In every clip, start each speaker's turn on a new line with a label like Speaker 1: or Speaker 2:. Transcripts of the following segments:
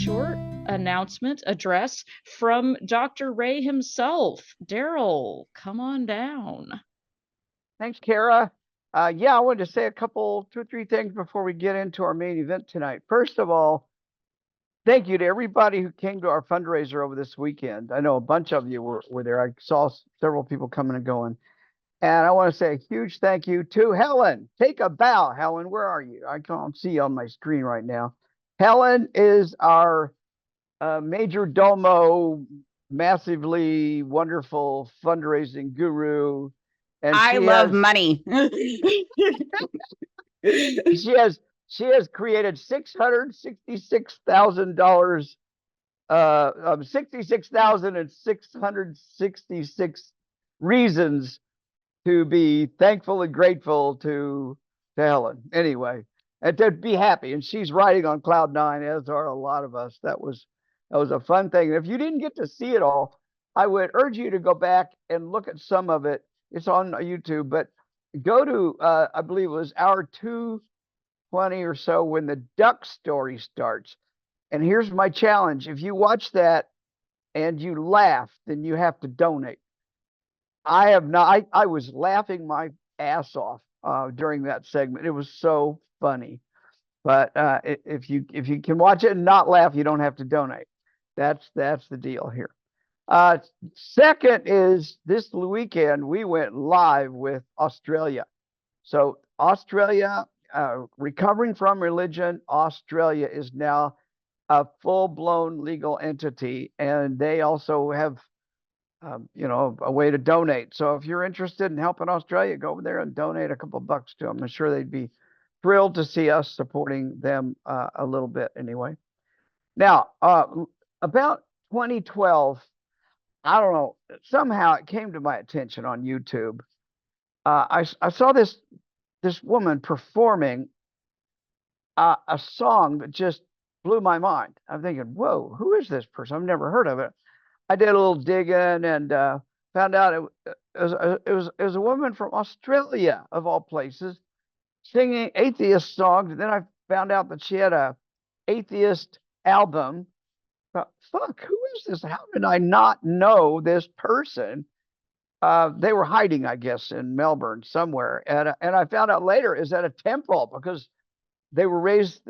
Speaker 1: short announcement address from Dr. Ray himself. Daryl, come on down.
Speaker 2: Thanks, Kara. Yeah, I wanted to say two or three things before we get into our main event tonight. First of all, thank you to everybody who came to our fundraiser over this weekend. I know a bunch of you were there. I saw several people coming and going. And I want to say a huge thank you to Helen. Take a bow, Helen. Where are you? I can't see you on my screen right now. Helen is our major domo, massively wonderful fundraising guru. And
Speaker 3: I love money.
Speaker 2: she has created $666,000 $66,666 reasons to be thankful and grateful to Helen. Anyway, and to be happy. And she's riding on cloud nine, as are a lot of us. That was a fun thing. And if you didn't get to see it all, I would urge you to go back and look at some of it. It's on YouTube, but go to I believe it was hour 220 or so when the duck story starts. And here's my challenge. If you watch that and you laugh, then you have to donate. I have not. I was laughing my ass off during that segment. It was so funny. But if you can watch it and not laugh, you don't have to donate. That's the deal here. Second is this weekend we went live with Australia. So Australia, recovering from religion, Australia is now a full-blown legal entity, and they also have a way to donate. So if you're interested in helping Australia, go over there and donate a couple bucks to them. I'm sure they'd be thrilled to see us supporting them a little bit anyway. Now, about 2012, I don't know, somehow it came to my attention on YouTube. I saw this woman performing a song that just blew my mind. I'm thinking, whoa, who is this person? I've never heard of it. I did a little digging and found out it was a woman from Australia, of all places, singing atheist songs. And then I found out that she had a atheist album. But fuck, who is this? How did I not know this person? They were hiding, I guess, in Melbourne somewhere, and I found out later is at a temple because they were raised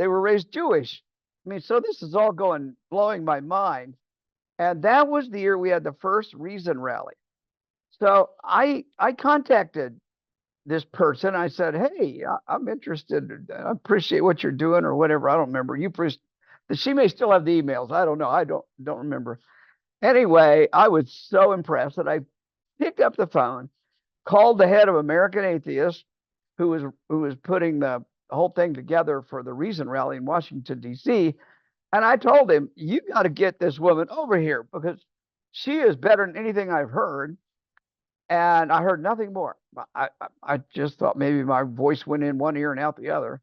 Speaker 2: Jewish. I mean, so this is all blowing my mind. And that was the year we had the first Reason rally. So I contacted this person. I said, hey, I'm interested. I appreciate what you're doing or whatever. I don't remember. She may still have the emails. I don't know. I don't remember. Anyway, I was so impressed that I picked up the phone, called the head of American Atheists, who was putting the whole thing together for the Reason rally in Washington, D.C., and I told him, you got to get this woman over here because she is better than anything I've heard. And I heard nothing more. I just thought maybe my voice went in one ear and out the other.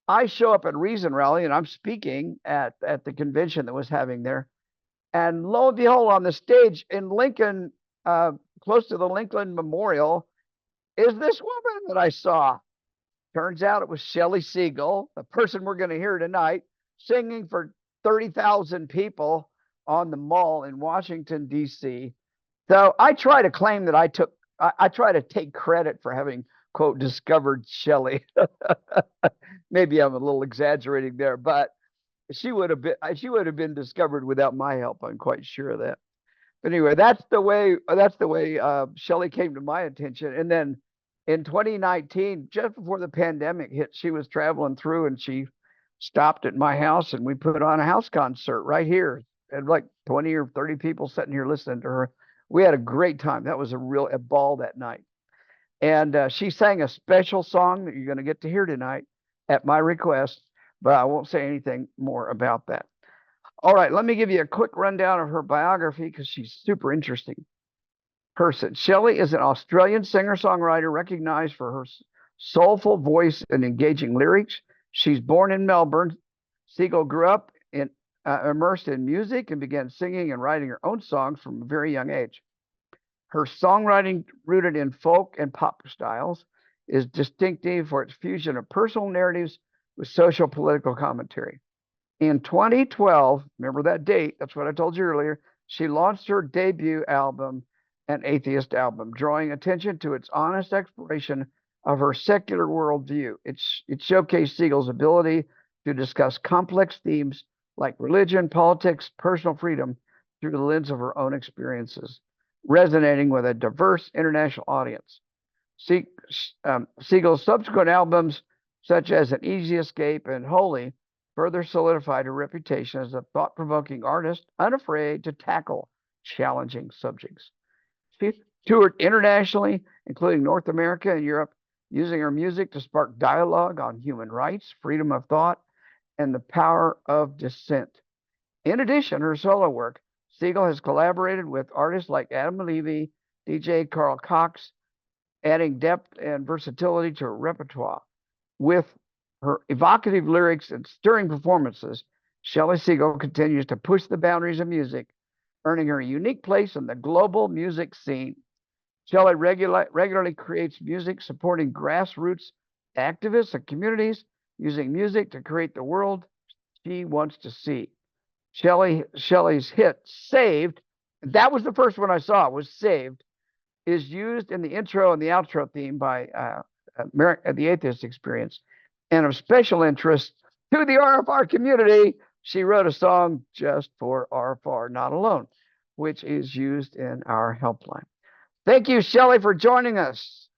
Speaker 2: I show up at Reason Rally and I'm speaking at the convention that was having there. And lo and behold, on the stage in Lincoln, close to the Lincoln Memorial, is this woman that I saw. Turns out it was Shelley Segal, the person we're going to hear tonight, singing for 30,000 people on the mall in Washington, D.C. So I try to claim that I try to take credit for having, quote, discovered Shelley. Maybe I'm a little exaggerating there, but she would have been discovered without my help. I'm quite sure of that. But anyway, that's the way Shelley came to my attention. And then in 2019, just before the pandemic hit, she was traveling through and she stopped at my house and we put on a house concert right here. And like 20 or 30 people sitting here listening to her. We had a great time. That was a ball that night. And she sang a special song that you're going to get to hear tonight at my request, but I won't say anything more about that. All right, let me give you a quick rundown of her biography because she's super interesting person. Shelley is an Australian singer-songwriter recognized for her soulful voice and engaging lyrics. She's born in Melbourne. Segal grew up immersed in music and began singing and writing her own songs from a very young age. Her songwriting, rooted in folk and pop styles, is distinctive for its fusion of personal narratives with social political commentary. In 2012, remember that date, that's what I told you earlier, she launched her debut album, An Atheist Album, drawing attention to its honest exploration of her secular worldview. It showcased Segal's ability to discuss complex themes like religion, politics, personal freedom through the lens of her own experiences, resonating with a diverse international audience. Segal's subsequent albums, such as An Easy Escape and Holy, further solidified her reputation as a thought provoking artist, unafraid to tackle challenging subjects. She toured internationally, including North America and Europe, using her music to spark dialogue on human rights, freedom of thought, and the power of dissent. In addition, her solo work, Segal has collaborated with artists like Adam Levy, DJ Carl Cox, adding depth and versatility to her repertoire. With her evocative lyrics and stirring performances, Shelley Segal continues to push the boundaries of music, earning her a unique place in the global music scene. Shelley regularly creates music supporting grassroots activists and communities, using music to create the world she wants to see. Shelley's hit "Saved," that was the first one I saw, was "Saved," is used in the intro and the outro theme by the Atheist Experience. And of special interest to the RfR community, she wrote a song just for RfR, Not Alone, which is used in our helpline. Thank you, Shelley, for joining us.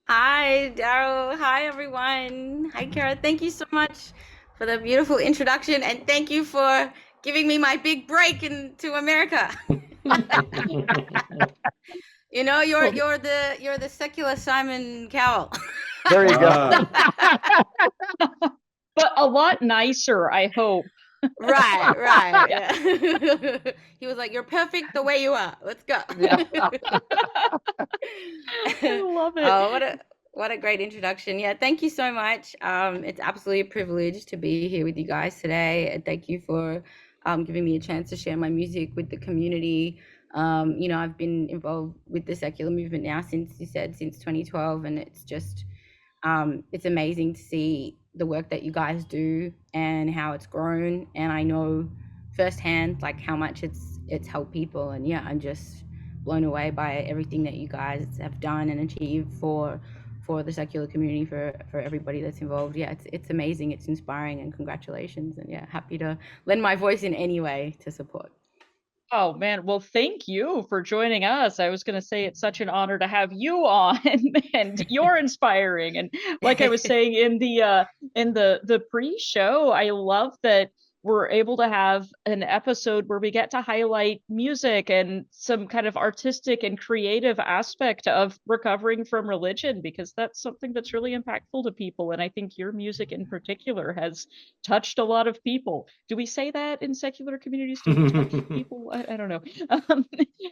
Speaker 3: Hi, Daryl. Hi, everyone. Hi, Kara. Thank you so much for the beautiful introduction, and thank you for giving me my big break into America. You know, you're the secular Simon Cowell.
Speaker 2: There you
Speaker 4: Wow.
Speaker 2: go.
Speaker 1: But a lot nicer, I hope.
Speaker 3: Right. Yeah. He was like, "You're perfect the way you are. Let's go."
Speaker 2: Yeah.
Speaker 1: I love it.
Speaker 3: Oh, what a great introduction. Yeah, thank you so much. It's absolutely a privilege to be here with you guys today. And thank you for giving me a chance to share my music with the community. You know, I've been involved with the secular movement now since 2012, and it's just it's amazing to see the work that you guys do and how it's grown. And I know firsthand like how much it's helped people. And yeah, I'm just blown away by everything that you guys have done and achieved for the secular community, for everybody that's involved. Yeah, it's amazing, it's inspiring, and congratulations. And yeah, happy to lend my voice in any way to support.
Speaker 1: Oh man, well thank you for joining us. I was going to say it's such an honor to have you on and you're inspiring. And like I was saying in the pre-show, I love that we're able to have an episode where we get to highlight music and some kind of artistic and creative aspect of recovering from religion, because that's something that's really impactful to people. And I think your music in particular has touched a lot of people. Do we say that in secular communities? Do we touch people? I don't know.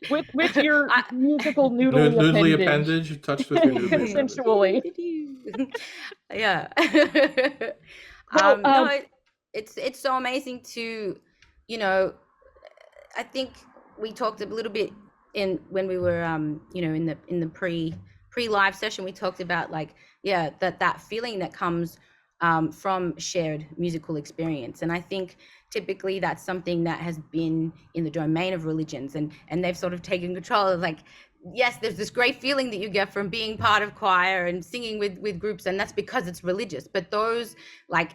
Speaker 1: With your musical noodly appendage.
Speaker 4: Touched with your noodly appendage.
Speaker 1: Consensually.
Speaker 3: Yeah.
Speaker 1: Well,
Speaker 3: No, it's so amazing to, you know, I think we talked a little bit in when we were you know, in the pre live session, we talked about like, yeah, that feeling that comes from shared musical experience. And I think typically that's something that has been in the domain of religions, and they've sort of taken control of like, yes, there's this great feeling that you get from being part of choir and singing with groups, and that's because it's religious. But those like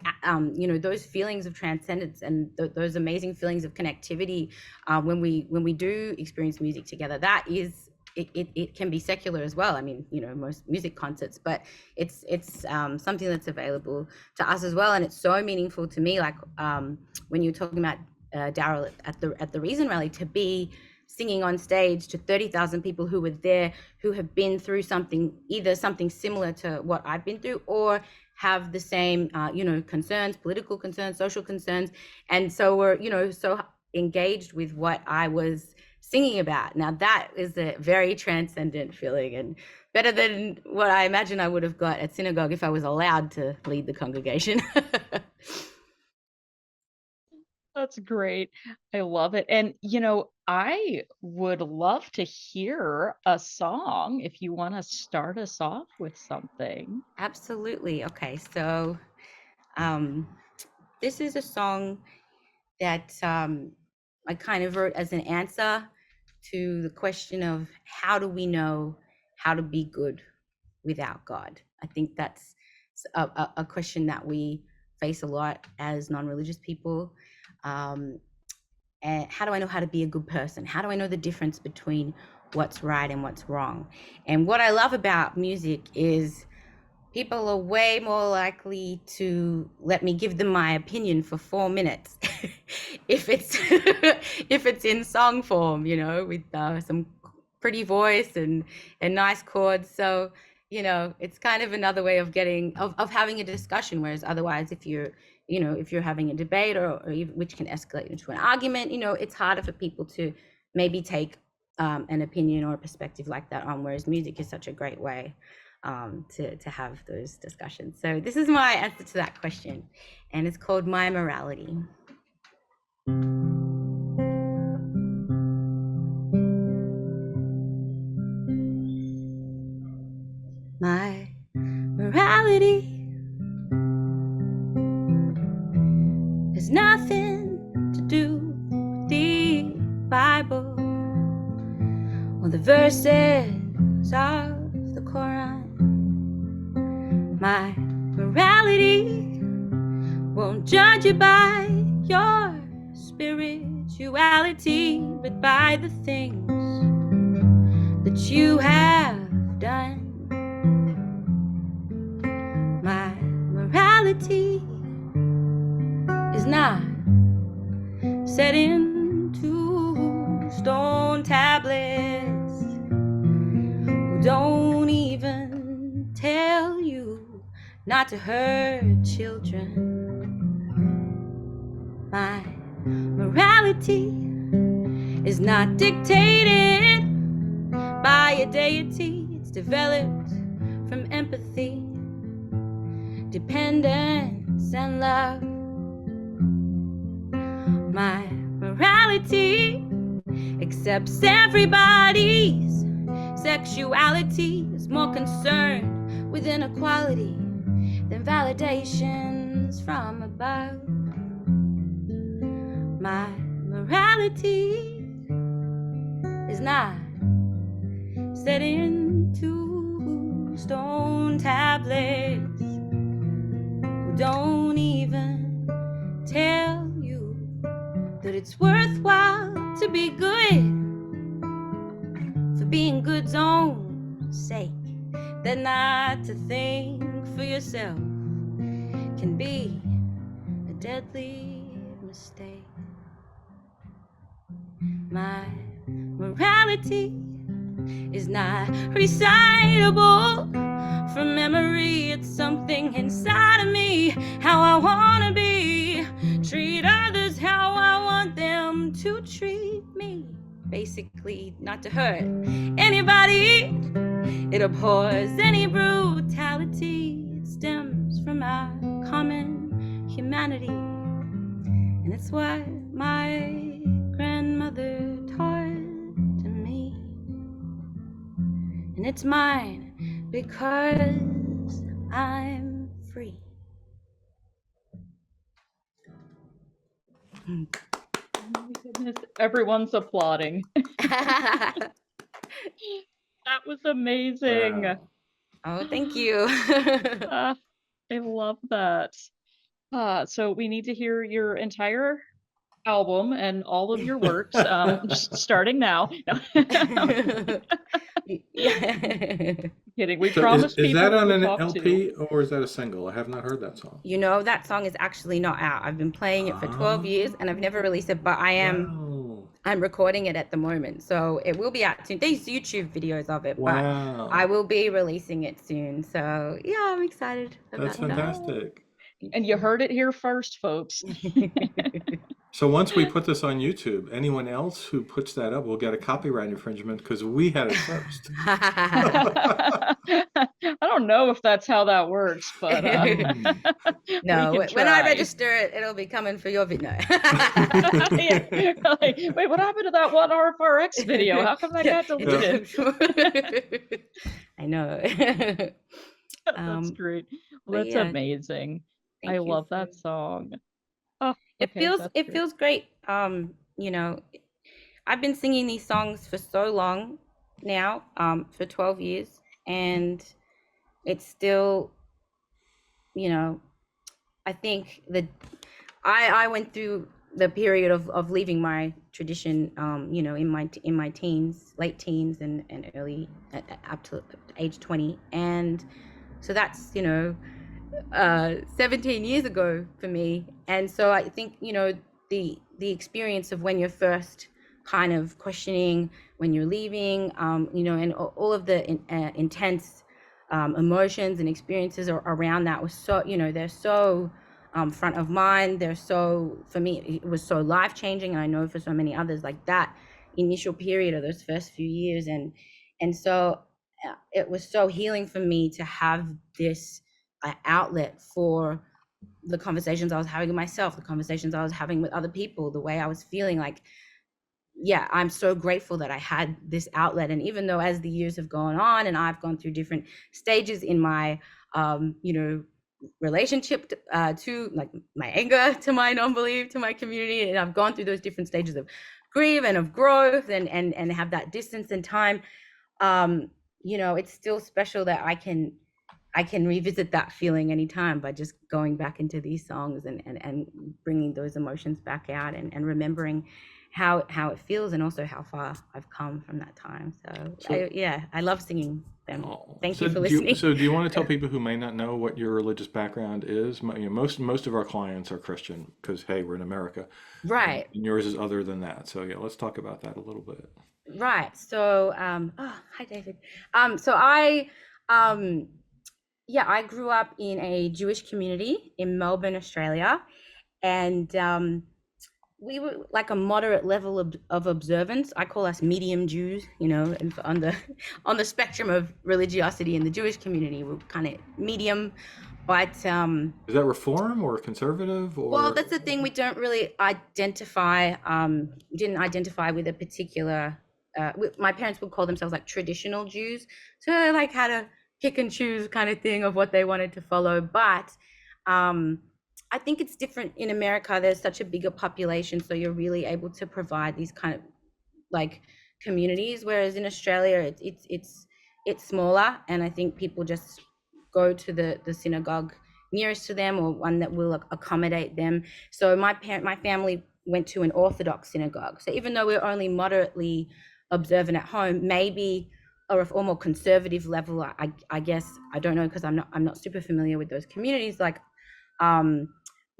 Speaker 3: you know, those feelings of transcendence and those amazing feelings of connectivity when we do experience music together, that is it can be secular as well. I mean, you know, most music concerts, but it's something that's available to us as well. And it's so meaningful to me, like when you're talking about Daryl at the Reason Rally, to be singing on stage to 30,000 people who were there, who have been through something, either something similar to what I've been through, or have the same you know, concerns, political concerns, social concerns. And so we're, you know, so engaged with what I was singing about. Now that is a very transcendent feeling, and better than what I imagine I would have got at synagogue if I was allowed to lead the congregation.
Speaker 1: That's great. I love it. And you know, I would love to hear a song if you want to start us off with something.
Speaker 3: Absolutely. Okay, so um this is a song that I kind of wrote as an answer to the question of how do we know how to be good without God? I think that's a question that we face a lot as non-religious people. And how do I know how to be a good person? How do I know the difference between what's right and what's wrong? And what I love about music is people are way more likely to let me give them my opinion for 4 minutes if it's if it's in song form, you know, with some pretty voice and nice chords. So, you know, it's kind of another way of getting of having a discussion, whereas otherwise if you're, you know, if you're having a debate or even, which can escalate into an argument, you know, it's harder for people to maybe take an opinion or a perspective like that on, whereas music is such a great way to have those discussions. So this is my answer to that question, and it's called My Morality. My morality has nothing to do with the Bible or the verses of the Quran. My morality won't judge you by your spirituality, but by the things that you have done. My morality is not set into stone tablets who don't even tell you not to hurt children. My morality is not dictated by a deity. It's developed from empathy, dependence, and love. My morality accepts everybody's sexuality, is more concerned with inequality than validations from above. My morality is not set into stone tablets who don't even tell you that it's worthwhile to be good for being good's own sake, that not to think for yourself can be a deadly mistake. My morality is not recitable from memory. It's something inside of me, how I want to be. Treat others how I want them to treat me. Basically, not to hurt anybody. It abhors any brutality. It stems from our common humanity. And it's what my grandmother taught to me. And it's mine because I'm free.
Speaker 1: Oh my goodness, everyone's applauding. That was amazing.
Speaker 4: Wow.
Speaker 3: Oh, thank you.
Speaker 1: I love that. So we need to hear your entire album and all of your works, just starting now. No. Kidding. We
Speaker 4: So
Speaker 1: promised
Speaker 4: is
Speaker 1: people
Speaker 4: that
Speaker 1: we
Speaker 4: on
Speaker 1: would
Speaker 4: an
Speaker 1: talk
Speaker 4: LP
Speaker 1: to.
Speaker 4: or is that a single? I have not heard that song.
Speaker 3: You know, that song is actually not out. I've been playing it for 12 years and I've never released it, but
Speaker 4: Wow.
Speaker 3: I'm recording it at the moment. So it will be out soon. There's YouTube videos of it,
Speaker 4: Wow.
Speaker 3: but I will be releasing it soon. So yeah, I'm excited about
Speaker 4: That's fantastic.
Speaker 1: And you heard it here first, folks.
Speaker 3: that.
Speaker 4: So once we put this on YouTube, anyone else who puts that up will get a copyright infringement because we had it first.
Speaker 1: I don't know if that's how that works, but
Speaker 3: No,
Speaker 1: we can
Speaker 3: when I
Speaker 1: try.
Speaker 3: register it, it'll be coming for your video.
Speaker 1: Yeah, like, wait, what happened to that one RfRx video? How come that got deleted?
Speaker 3: I know.
Speaker 1: That's great. Well,
Speaker 3: but
Speaker 1: that's
Speaker 3: yeah,
Speaker 1: amazing. I
Speaker 3: thank you
Speaker 1: love
Speaker 3: for-
Speaker 1: that song. Oh, okay, that's
Speaker 3: It
Speaker 1: great.
Speaker 3: feels great. You know, I've been singing these songs for so long now, for 12 years, and it's still, you know, I think that I went through the period of leaving my tradition, you know, in my teens, late teens, and early up to age 20, and so that's, you know, 17 years ago for me. And so I think, you know, the experience of when you're first kind of questioning, when you're leaving, you know, and all of the intense emotions and experiences around that was so, you know, they're so front of mind. They're so, for me, it was so life changing. And I know for so many others, like that initial period of those first few years. And so it was so healing for me to have this outlet for the conversations I was having with myself, the conversations I was having with other people, the way I was feeling. Like, yeah, I'm so grateful that I had this outlet. And even though as the years have gone on and I've gone through different stages in my, you know, relationship to like my anger, to my non-belief, to my community, and I've gone through those different stages of grief and of growth, and have that distance and time, you know, it's still special that I can revisit that feeling anytime by just going back into these songs and bringing those emotions back out, and remembering how it feels, and also how far I've come from that time. So I love singing them. Thank you for listening.
Speaker 4: So do you want to tell people who may not know what your religious background is? You know, most of our clients are Christian because, hey, we're in America.
Speaker 3: Right.
Speaker 4: And yours is other than that. So yeah, let's talk about that a little bit.
Speaker 3: Right. So hi David. So I I grew up in a Jewish community in Melbourne, Australia, and we were like a moderate level of observance. I call us medium Jews, you know, and on the spectrum of religiosity in the Jewish community, we're kind of medium. But
Speaker 4: is that reform or conservative, or?
Speaker 3: Well, that's the thing. We don't really identify. Didn't identify with a particular. My parents would call themselves like traditional Jews, so they like had a pick and choose kind of thing of what they wanted to follow. But I think it's different in America. There's such a bigger population, so you're really able to provide these kind of like communities, whereas in Australia it's smaller, and I think people just go to the synagogue nearest to them, or one that will accommodate them. So my family went to an Orthodox synagogue. So even though we're only moderately observant at home, maybe or a more conservative level, I guess, I don't know, because I'm not super familiar with those communities, like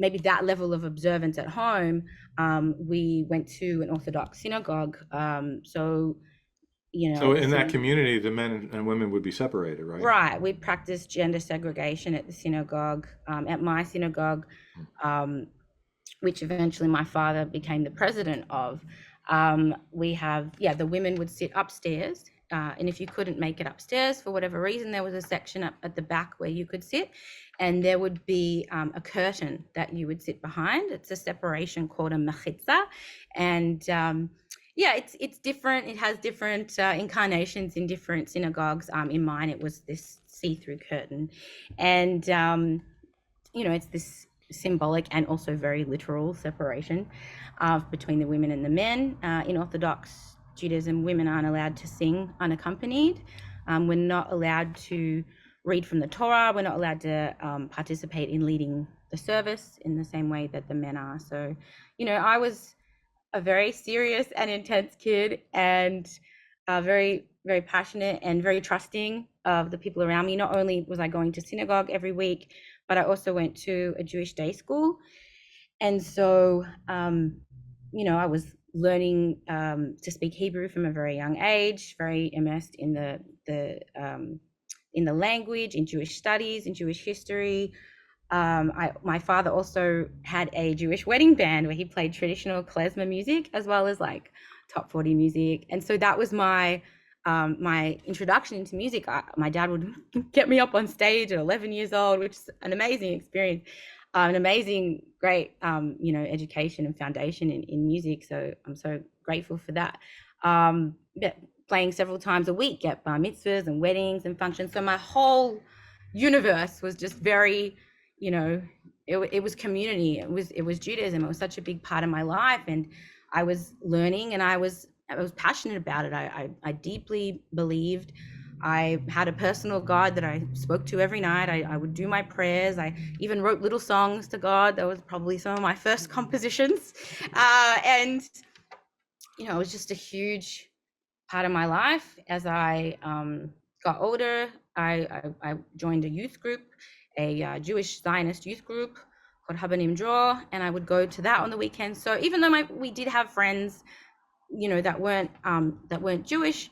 Speaker 3: maybe that level of observance at home, we went to an Orthodox synagogue. So, you know.
Speaker 4: So in that community, the men and women would be separated, right?
Speaker 3: Right. We practiced gender segregation at the synagogue, at my synagogue, which eventually my father became the president of. We have, the women would sit upstairs. And if you couldn't make it upstairs for whatever reason, there was a section up at the back where you could sit, and there would be a curtain that you would sit behind. It's a separation called a mechitza, and it's different. It has different incarnations in different synagogues. In mine, it was this see-through curtain, and it's this symbolic and also very literal separation between the women and the men. In Orthodox Judaism, women aren't allowed to sing unaccompanied. We're not allowed to read from the Torah. We're not allowed to participate in leading the service in the same way that the men are. So, I was a very serious and intense kid, and very, very passionate and very trusting of the people around me. Not only was I going to synagogue every week, but I also went to a Jewish day school. And so, I was learning to speak Hebrew from a very young age, very immersed in the language, in Jewish studies, in Jewish history. My father also had a Jewish wedding band where he played traditional klezmer music as well as like top 40 music. And so that was my introduction into music. My dad would get me up on stage at 11 years old, which is an amazing experience, an amazing, great, education and foundation in music. So I'm so grateful for that. Playing several times a week at bar mitzvahs and weddings and functions. So my whole universe was just very, it was community. It was Judaism. It was such a big part of my life, and I was learning, and I was passionate about it. I deeply believed. I had a personal God that I spoke to every night. I would do my prayers. I even wrote little songs to God. That was probably some of my first compositions. And, you know, it was just a huge part of my life. As I got older, I joined a youth group, a Jewish Zionist youth group called Habanim Draw, and I would go to that on the weekends. So even though we did have friends, you know, that weren't Jewish,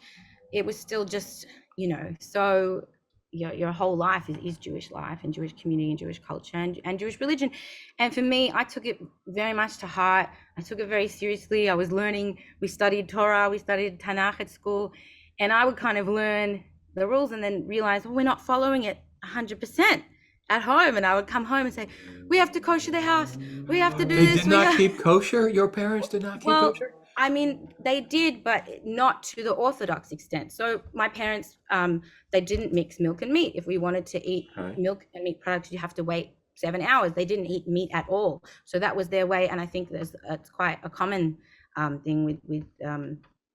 Speaker 3: it was still just, you know, so your whole life is Jewish life and Jewish community and Jewish culture and Jewish religion. And for me, I took it very much to heart. I took it very seriously. I was learning. We studied Torah, we studied Tanakh at school, and I would kind of learn the rules and then realize, well, we're not following it 100% at home. And I would come home and say, we have to kosher the house. We have to do this.
Speaker 4: They did not keep kosher? Your parents did not keep kosher?
Speaker 3: I mean, they did, but not to the Orthodox extent. So my parents, they didn't mix milk and meat. If we wanted to eat milk and meat products, you have to wait 7 hours. They didn't eat meat at all. So that was their way. And I think it's quite a common thing with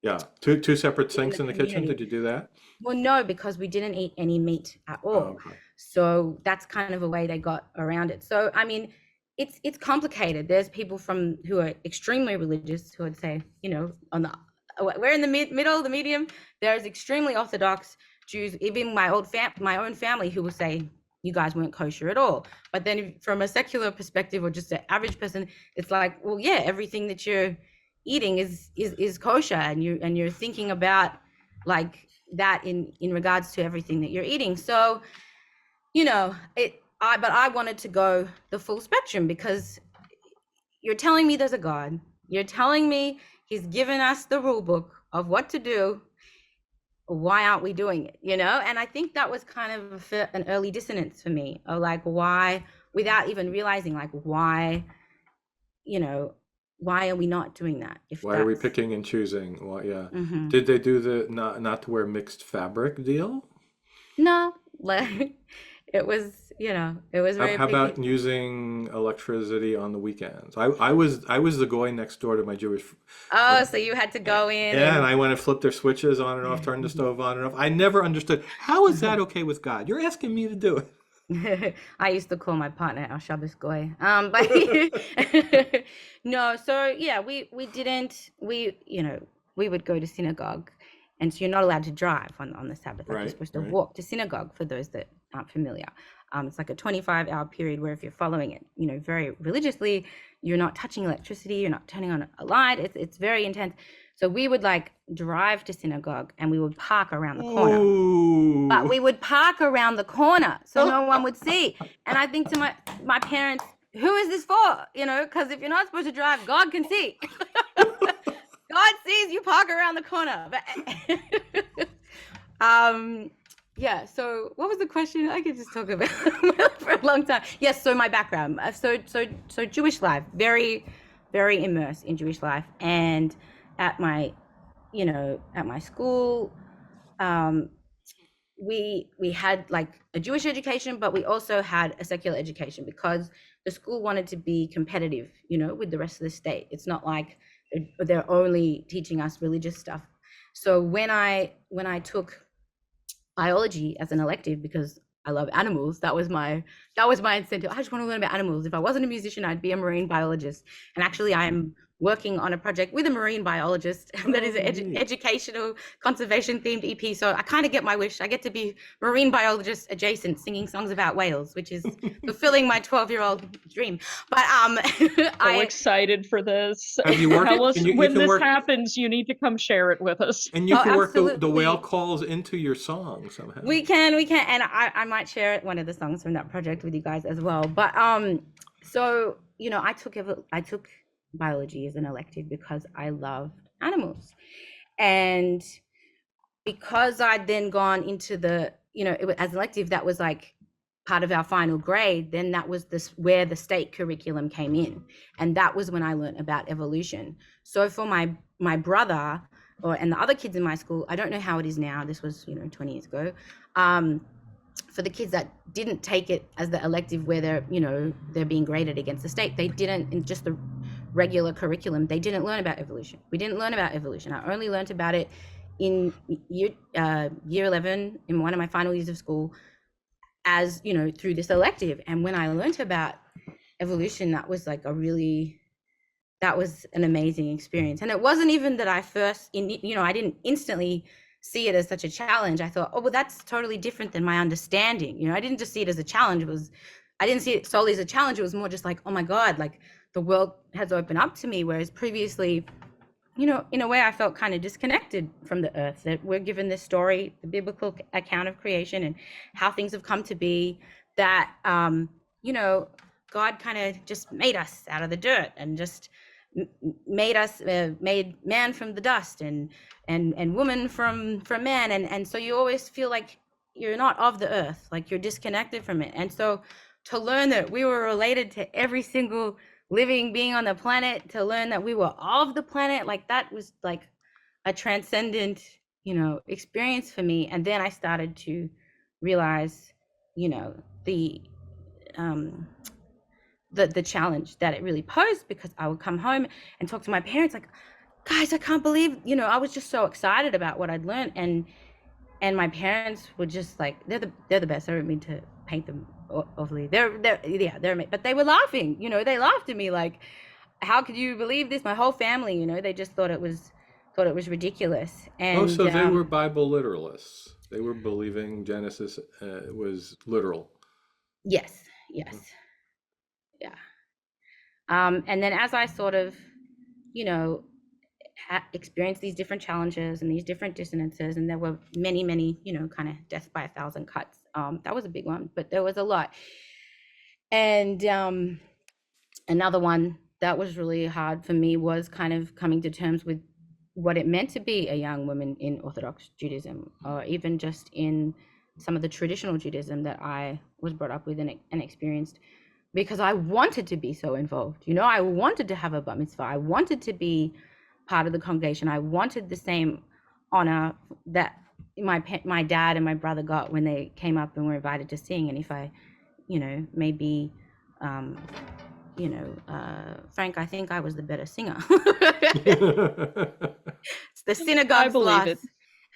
Speaker 4: yeah, two separate sinks in the kitchen. Did you do that?
Speaker 3: Well, no, because we didn't eat any meat at all.
Speaker 4: Okay.
Speaker 3: So that's kind of a way they got around it. So, I mean, it's complicated. There's people who are extremely religious who would say, you know, we're in the middle, the medium. There's extremely Orthodox Jews, even my own family, who will say you guys weren't kosher at all. But then from a secular perspective or just an average person, it's like, well, yeah, everything that you're eating is kosher, and you're thinking about like that in regards to everything that you're eating. So, you know, but I wanted to go the full spectrum, because you're telling me there's a God. You're telling me he's given us the rule book of what to do. Why aren't we doing it? You know? And I think that was kind of an early dissonance for me, of like, why, without even realizing, like, why, you know, why are we not doing that?
Speaker 4: Why are we picking and choosing? Well, yeah.
Speaker 3: Mm-hmm.
Speaker 4: Did they do the not to wear mixed fabric deal?
Speaker 3: No, like it was, you know, it was very.
Speaker 4: How about using electricity on the weekends? I was the goy next door to my Jewish.
Speaker 3: Oh, so you had to go in.
Speaker 4: Yeah, and I went and flipped their switches on and off, turned the stove on and off. I never understood, how is that okay with God? You're asking me to do it.
Speaker 3: I used to call my partner our Shabbos goy. But no, so yeah, we would go to synagogue, and so you're not allowed to drive on the Sabbath. Like, you're supposed to walk to synagogue, for those that aren't familiar. It's like a 25-hour period where if you're following it, you know, very religiously, you're not touching electricity, you're not turning on a light. It's very intense. So we would like drive to synagogue, and we would park around the corner.
Speaker 4: Ooh.
Speaker 3: But we would park around the corner so no one would see. And I think to my parents, who is this for? You know, because if you're not supposed to drive, God can see. God sees you park around the corner. But yeah, so what was the question? I could just talk about for a long time. Yes, so my background. So Jewish life, very, very immersed in Jewish life. And at my school, we had like a Jewish education, but we also had a secular education, because the school wanted to be competitive, you know, with the rest of the state. It's not like they're only teaching us religious stuff. So when I took biology as an elective, because I love animals, that was my incentive. I just want to learn about animals. If I wasn't a musician, I'd be a marine biologist. And actually, I am working on a project with a marine biologist that is an educational conservation themed EP. So I kind of get my wish. I get to be marine biologist adjacent, singing songs about whales, which is fulfilling my 12-year-old dream. But I'm
Speaker 1: excited for this.
Speaker 4: Have you worked?
Speaker 1: Tell us when this happens. You need to come share it with us.
Speaker 4: And you can work the whale calls into your song somehow.
Speaker 3: We can, and I might share one of the songs from that project with you guys as well. But so you know, I took biology as an elective because I loved animals, and because I'd then gone into the, you know, as an elective, that was like part of our final grade. Then that was where the state curriculum came in, and that was when I learned about evolution. So for my brother and the other kids in my school, I don't know how it is now. This was, you know, 20 years ago. for the kids that didn't take it as the elective where they're being graded against the state, they didn't, in just the regular curriculum, they didn't learn about evolution. We didn't learn about evolution. I only learned about it in year 11 in one of my final years of school, as through this elective. And when I learned about evolution, that was like that was an amazing experience. And it wasn't even that I didn't instantly see it as such a challenge. I thought, oh, well, that's totally different than my understanding. I didn't just see it as a challenge. I didn't see it solely as a challenge. It was more just like, oh my God, like the world has opened up to me. Whereas previously, in a way I felt kind of disconnected from the earth, that we're given this story, the biblical account of creation and how things have come to be, that, God kind of just made us out of the dirt and just made us, made man from the dust and woman from man. And so you always feel like you're not of the earth, like you're disconnected from it. And so to learn that we were related to every single living being on the planet, to learn that we were of the planet, like that was like a transcendent, experience for me. And then I started to realize, the challenge that it really posed, because I would come home and talk to my parents like, guys, I can't believe, I was just so excited about what I'd learned. And my parents were just like, they're the best. I don't mean to paint them awfully. But they were laughing, they laughed at me like, how could you believe this? My whole family, they just thought it was ridiculous. And
Speaker 4: so they were Bible literalists. They were believing Genesis was literal.
Speaker 3: Yes. Yeah. And then as I sort of, experienced these different challenges and these different dissonances, and there were many, kind of death by 1,000 cuts. That was a big one, but there was a lot. And another one that was really hard for me was kind of coming to terms with what it meant to be a young woman in Orthodox Judaism, or even just in some of the traditional Judaism that I was brought up with and experienced, because I wanted to be so involved. I wanted to have a bat mitzvah. I wanted to be part of the congregation. I wanted the same honor that my dad and my brother got when they came up and were invited to sing. And if I, maybe, Frank, I think I was the better singer. It's the synagogue's lost. It.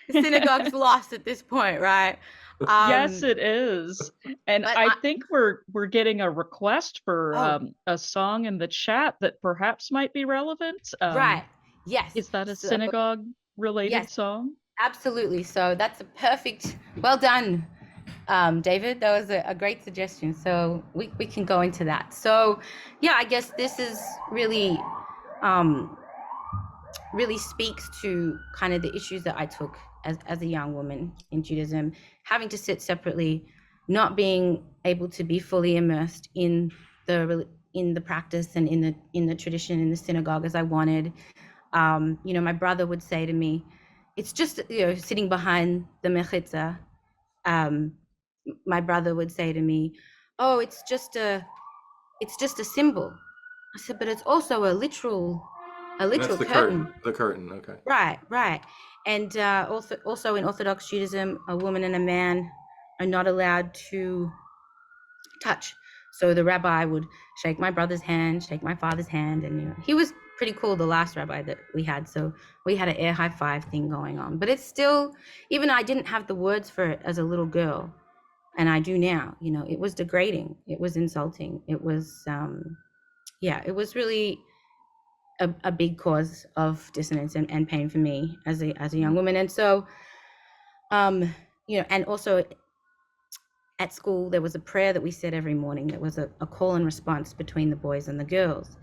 Speaker 3: The synagogue's lost at this point, right?
Speaker 1: Yes, it is. And I think we're getting a request for a song in the chat that perhaps might be relevant.
Speaker 3: Right. Yes.
Speaker 1: Is that a synagogue related song?
Speaker 3: Absolutely. So that's a perfect, well done, David. That was a great suggestion. So we can go into that. So yeah, I guess this is really speaks to kind of the issues that I took as a young woman in Judaism, having to sit separately, not being able to be fully immersed in the practice and in the tradition in the synagogue as I wanted. My brother would say to me, it's just, sitting behind the mechitza, my brother would say to me, oh, it's just a symbol. I said, but it's also a literal
Speaker 4: That's the
Speaker 3: curtain.
Speaker 4: The curtain, okay.
Speaker 3: Right. And also in Orthodox Judaism, a woman and a man are not allowed to touch. So the rabbi would shake my brother's hand, shake my father's hand, and he was pretty cool, the last rabbi that we had. So we had an air high five thing going on. But it's still, even I didn't have the words for it as a little girl, and I do now. It was degrading. It was insulting. It was, it was really a big cause of dissonance and pain for me as a young woman. And so, and also at school, there was a prayer that we said every morning. There was a call and response between the boys and the girls.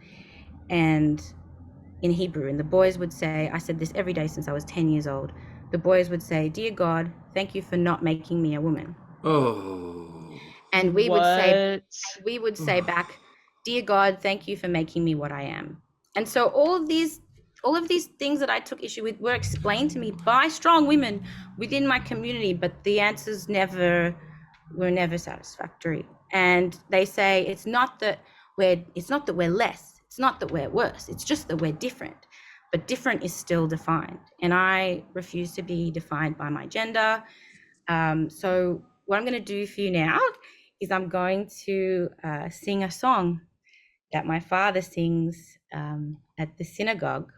Speaker 3: And in Hebrew, and the boys would say, I said this every day since I was 10 years old. The boys would say, "Dear God, thank you for not making me a woman."
Speaker 4: Oh.
Speaker 3: And we would say back, "Dear God, thank you for making me what I am." And so all of these things that I took issue with were explained to me by strong women within my community, but the answers were never satisfactory. And they say it's not that we're less, it's not that we're worse, it's just that we're different. But different is still defined, and I refuse to be defined by my gender. So what I'm going to do for you now is I'm going to sing a song that my father sings at the synagogue,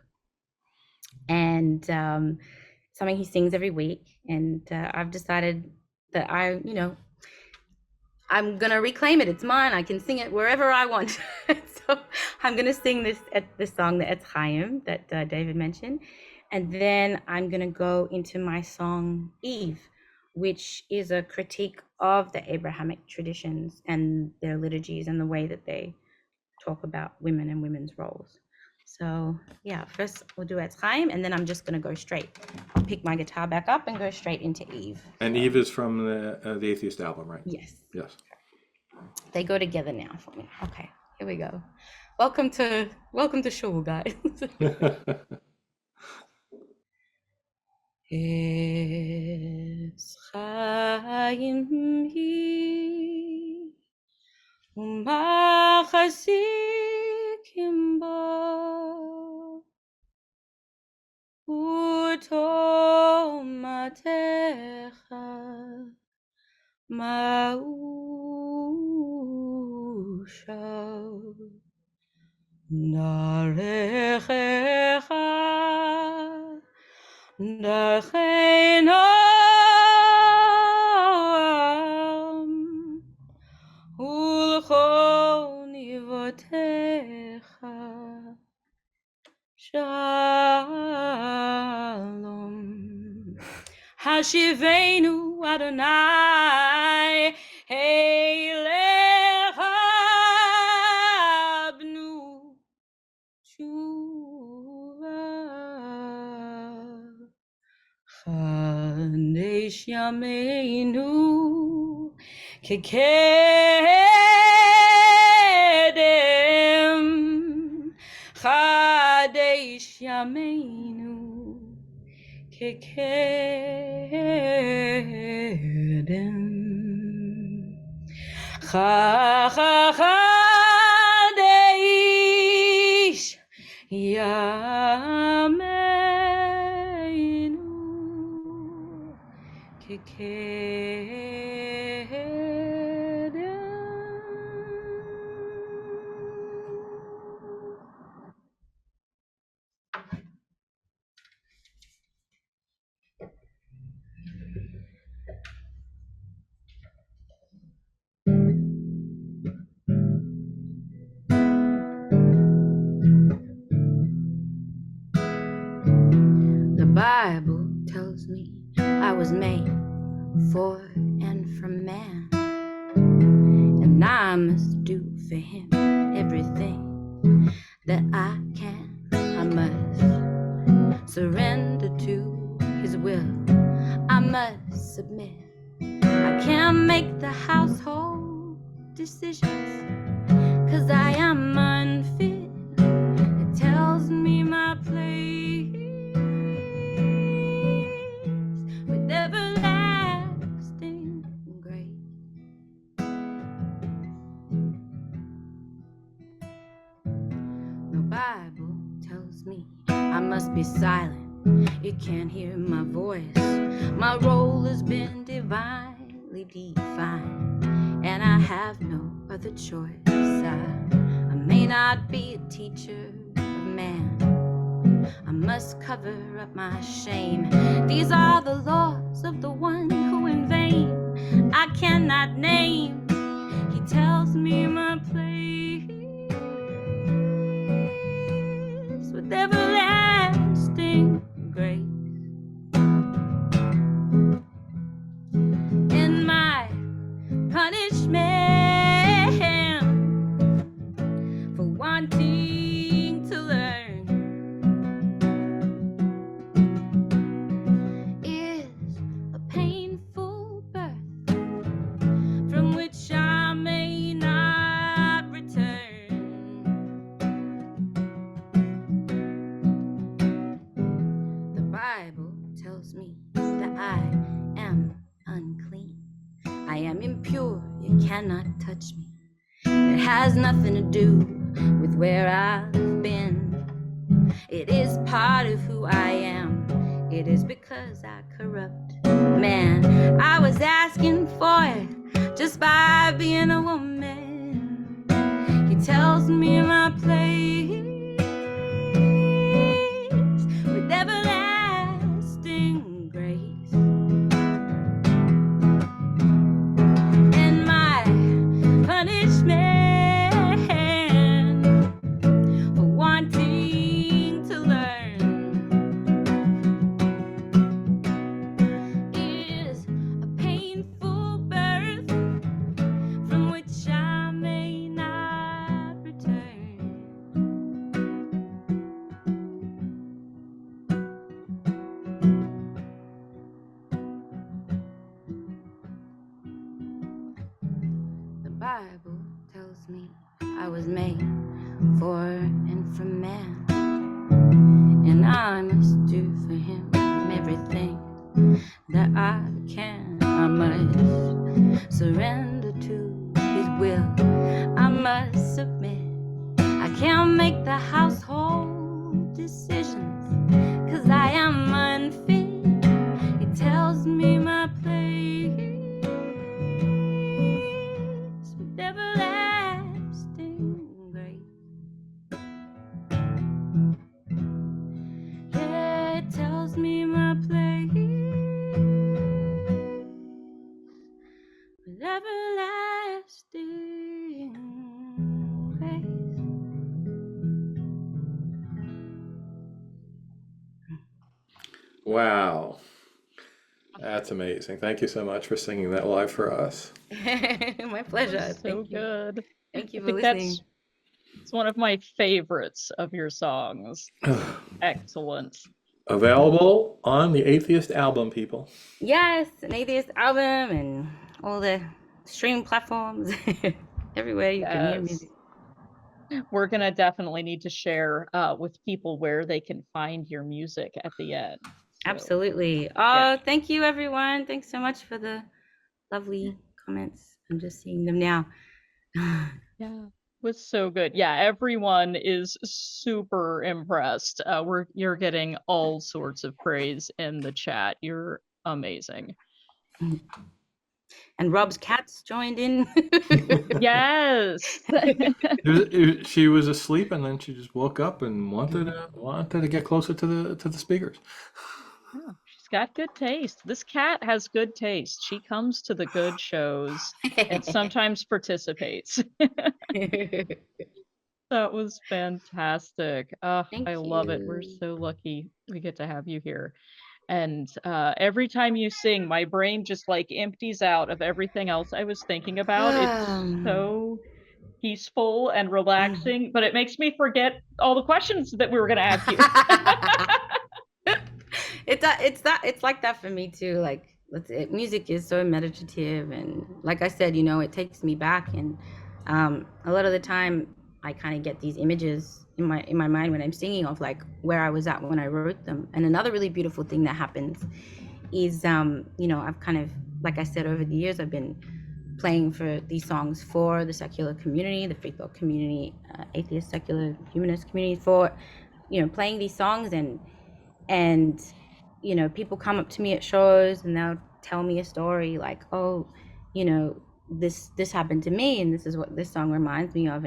Speaker 3: and something he sings every week. And I've decided that I'm going to reclaim it. It's mine. I can sing it wherever I want. So I'm going to sing this song, the Etz Chaim, that David mentioned. And then I'm going to go into my song, Eve, which is a critique of the Abrahamic traditions and their liturgies and the way that they talk about women and women's roles. So yeah, first we'll do Etz Chaim, and then I'm just going to go straight. I'll pick my guitar back up and go straight into Eve.
Speaker 4: And Eve is from the Atheist album, right?
Speaker 3: Yes.
Speaker 4: Yes.
Speaker 3: They go together now for me. Okay, here we go. Welcome to Shul, guys. Etz Chaim hi umachasikim bo utomatecha ma'ushav narechecha Dachenam ulchon ivotecha shalom Hashivenu Adonai Eilecha bnu tshuva Chadesh Yameinu Kekedem Chadesh Yameinu Kekedem Chadesh Yameinu The Bible tells me I was made for and from man, and I must do for him everything that I can. I must surrender to his will. I must submit. I can't make the household decisions, 'cause I am unfit. It tells me my place with everlasting grace. The Bible tells me I must be silent. It can't hear my voice. My role has been divinely defined, and I have no other choice. I may not be a teacher of man. I must cover up my shame. These are the laws of the one who in vain I cannot name. He tells me my place with everlasting grace. In my punishment for wanting to learn is a painful birth from which I may not return. The Bible tells me that I am unclean. I am impure, you cannot touch me. It has nothing to do with where I've been. It is part of who I am. it is because I corrupt man. I was asking for it just by being a woman. He tells me my place with everlasting grace, and my punishment for wanting to learn is a painful birth from which I may not return. The Bible tells me I was made for and from man, and I must do for him everything that I can. I must surrender to his will. I must submit. I can't make the household decisions 'cause I am unfit. He tells me my place with everlasting grace. Yeah, it tells me my place with everlasting grace.
Speaker 4: Wow. That's amazing. Thank you so much for singing that live for us.
Speaker 3: My pleasure.
Speaker 1: So
Speaker 3: Thank you.
Speaker 1: good.
Speaker 3: Thank you
Speaker 1: I
Speaker 3: for
Speaker 1: think
Speaker 3: listening.
Speaker 1: it's one of my favorites of your songs. Excellent.
Speaker 4: Available on the Atheist album, people.
Speaker 3: Yes, an Atheist album and all the streaming platforms. Everywhere you can hear
Speaker 1: Yes.
Speaker 3: music.
Speaker 1: We're gonna definitely need to share with people where they can find your music at the end. So,
Speaker 3: Absolutely. Oh,
Speaker 1: yeah.
Speaker 3: thank you, everyone. Thanks so much for the lovely comments. I'm just seeing them now.
Speaker 1: Yeah, was so good. Yeah, everyone is super impressed. You're getting all sorts of praise in the chat. You're amazing.
Speaker 3: And Rob's cats joined in.
Speaker 1: Yes.
Speaker 4: She was asleep, and then she just woke up and wanted to get closer to the speakers.
Speaker 1: Yeah, she's got good taste. This cat has good taste. She comes to the good shows and sometimes participates. That was fantastic.
Speaker 3: Thank
Speaker 1: I love it. We're
Speaker 3: you.
Speaker 1: so lucky we get to have you here. And every time you sing, my brain just like empties out of everything else I was thinking about. It's so peaceful and relaxing, but it makes me forget all the questions that we were going to ask you.
Speaker 3: It's like that for me too. Like music is so meditative, and like I said, it takes me back, and a lot of the time I kind of get these images in my mind when I'm singing of like where I was at when I wrote them. And another really beautiful thing that happens is I've kind of, like I said, over the years I've been playing for these songs for the secular community, the free thought community, atheist, secular, humanist community, for playing these songs, and people come up to me at shows and they'll tell me a story like, oh, this happened to me and this is what this song reminds me of,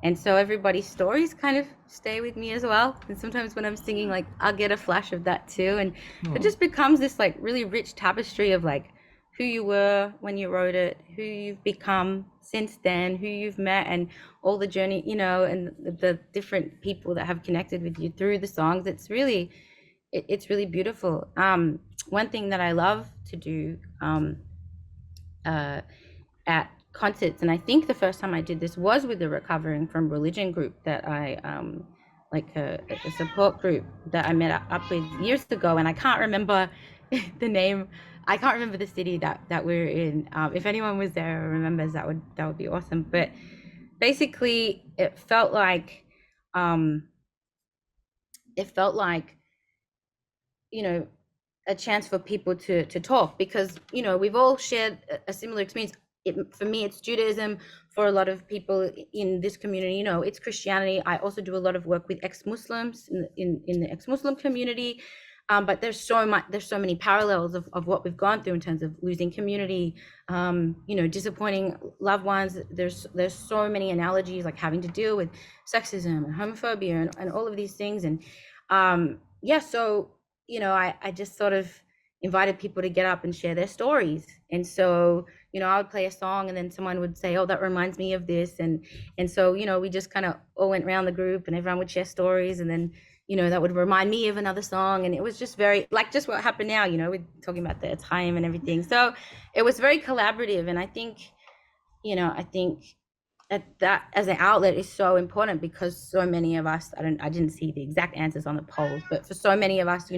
Speaker 3: and so everybody's stories kind of stay with me as well. And sometimes when I'm singing, like I'll get a flash of that too, and it just becomes this like really rich tapestry of like who you were when you wrote it, who you've become since then, who you've met, and all the journey, and the different people that have connected with you through the songs. It's really beautiful. One thing that I love to do at concerts, and I think the first time I did this was with the Recovering from Religion group that I like a support group that I met up with years ago, and I can't remember the name. I can't remember the city that we're in. If anyone was there or remembers, that would be awesome. But basically, it felt like a chance for people to talk, because we've all shared a similar experience. For me, it's Judaism. For a lot of people in this community, it's Christianity. I also do a lot of work with ex-Muslims in the ex-Muslim community. But there's so many parallels of what we've gone through in terms of losing community, disappointing loved ones. There's so many analogies, like having to deal with sexism and homophobia and all of these things. And so I just sort of invited people to get up and share their stories. And so I would play a song and then someone would say, oh, that reminds me of this. And so we just kind of all went around the group and everyone would share stories, and then that would remind me of another song. And it was just very, like, just what happened now, we're talking about the time and everything. So it was very collaborative. And I think that as an outlet is so important, because so many of us, I didn't see the exact answers on the polls, but for so many of us,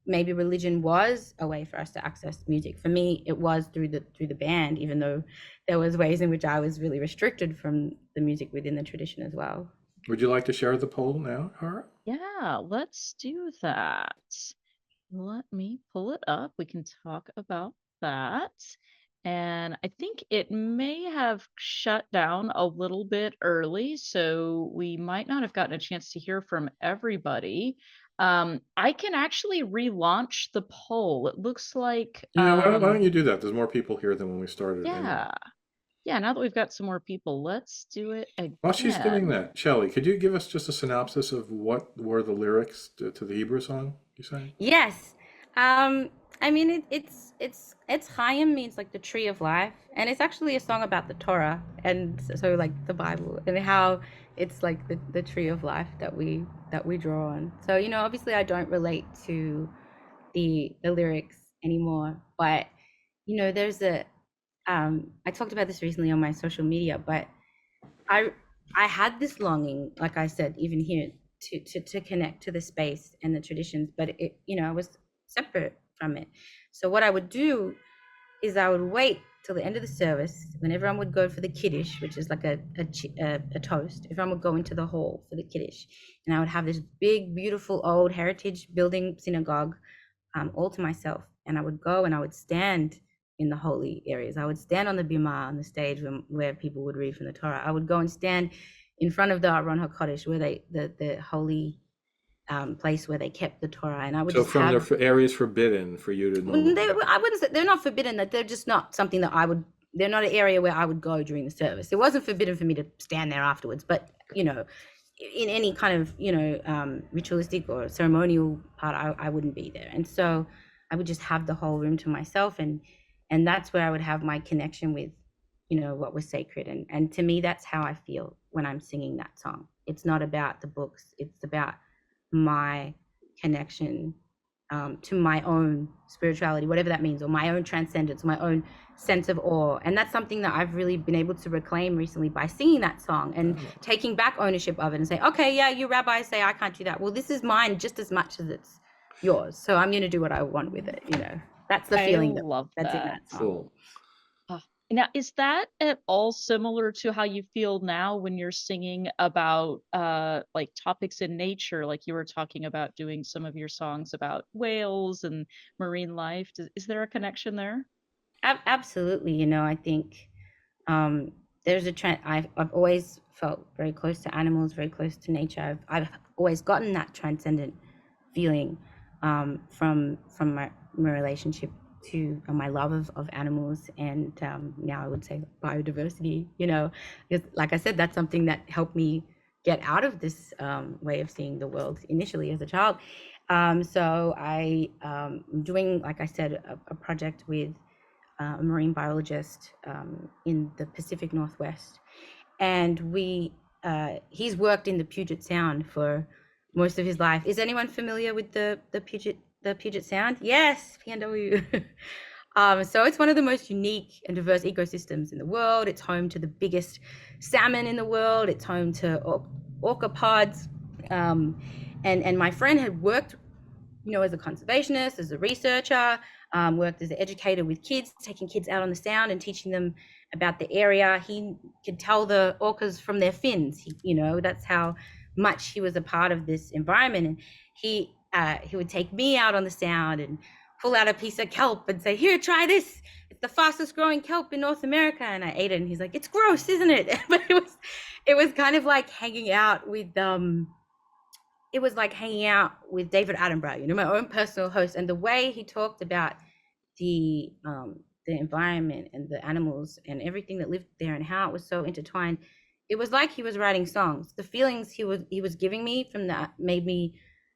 Speaker 3: maybe religion was a way for us to access music. For me, it was through the band, even though there was ways in which I was really restricted from the music within the tradition as well.
Speaker 4: Would you like to share the poll now, Hara?
Speaker 1: Yeah, let's do that. Let me pull it up. We can talk about that. And I think it may have shut down a little bit early, so we might not have gotten a chance to hear from everybody. I can actually relaunch the poll. It looks like
Speaker 4: Yeah, why don't you do that? There's more people here than when we started. Anyway.
Speaker 1: Yeah, now that we've got some more people, let's do it again.
Speaker 4: While she's doing that, Shelley, could you give us just a synopsis of what were the lyrics to the Hebrew song you sang?
Speaker 3: Yes. I mean, it's Chaim means like the tree of life, and it's actually a song about the Torah, and so like the Bible, and how it's like the tree of life that we draw on. So obviously I don't relate to the lyrics anymore, but there's I talked about this recently on my social media, but I had this longing, like I said, even here, to connect to the space and the traditions, but it I was separate from it. So what I would do is I would wait till the end of the service, when everyone would go for the kiddush, which is like a toast. Everyone would go into the hall for the kiddush, and I would have this big, beautiful old heritage building synagogue, all to myself. And I would go and I would stand in the holy areas. I would stand on the bima, on the stage where people would read from the Torah. I would go and stand in front of the Aron HaKodesh, where the holy place where they kept the Torah. And I would
Speaker 4: from the areas forbidden for you to know.
Speaker 3: I wouldn't say they're not forbidden, that they're just not something that they're not an area where I would go during the service. It wasn't forbidden for me to stand there afterwards, but in any kind of ritualistic or ceremonial part, I wouldn't be there. And so I would just have the whole room to myself, and that's where I would have my connection with what was sacred. And to me, that's how I feel when I'm singing that song. It's not about the books, it's about my connection to my own spirituality, whatever that means, or my own transcendence, my own sense of awe. And that's something that I've really been able to reclaim recently by singing that song and taking back ownership of it and say, okay, yeah, you rabbis say I can't do that. Well, this is mine just as much as it's yours. So I'm going to do what I want with it. That's the feeling that's in that song.
Speaker 4: Cool.
Speaker 1: Now, is that at all similar to how you feel now when you're singing about like topics in nature, like you were talking about doing some of your songs about whales and marine life? Is there a connection there?
Speaker 3: Absolutely. I think there's a trend. I've always felt very close to animals, very close to nature. I've always gotten that transcendent feeling from my relationship to my love of animals, and now I would say biodiversity. Because like I said, that's something that helped me get out of this way of seeing the world initially as a child. So I am doing, like I said, a project with a marine biologist in the Pacific Northwest, and he's worked in the Puget Sound for most of his life. Is anyone familiar with the Puget Sound? Yes, PNW. So it's one of the most unique and diverse ecosystems in the world. It's home to the biggest salmon in the world. It's home to orca-pods. And my friend had worked, as a conservationist, as a researcher, worked as an educator with kids, taking kids out on the sound and teaching them about the area. He could tell the orcas from their fins. That's how much he was a part of this environment. And he would take me out on the sound and pull out a piece of kelp and say, here, try this. It's the fastest growing kelp in North America. And I ate it, and he's like, it's gross, isn't it? But it was kind of like hanging out with it was like hanging out with David Attenborough, you know, my own personal host. And the way he talked about the environment and the animals and everything that lived there and how it was so intertwined, it was like he was writing songs. The feelings he was giving me from that made me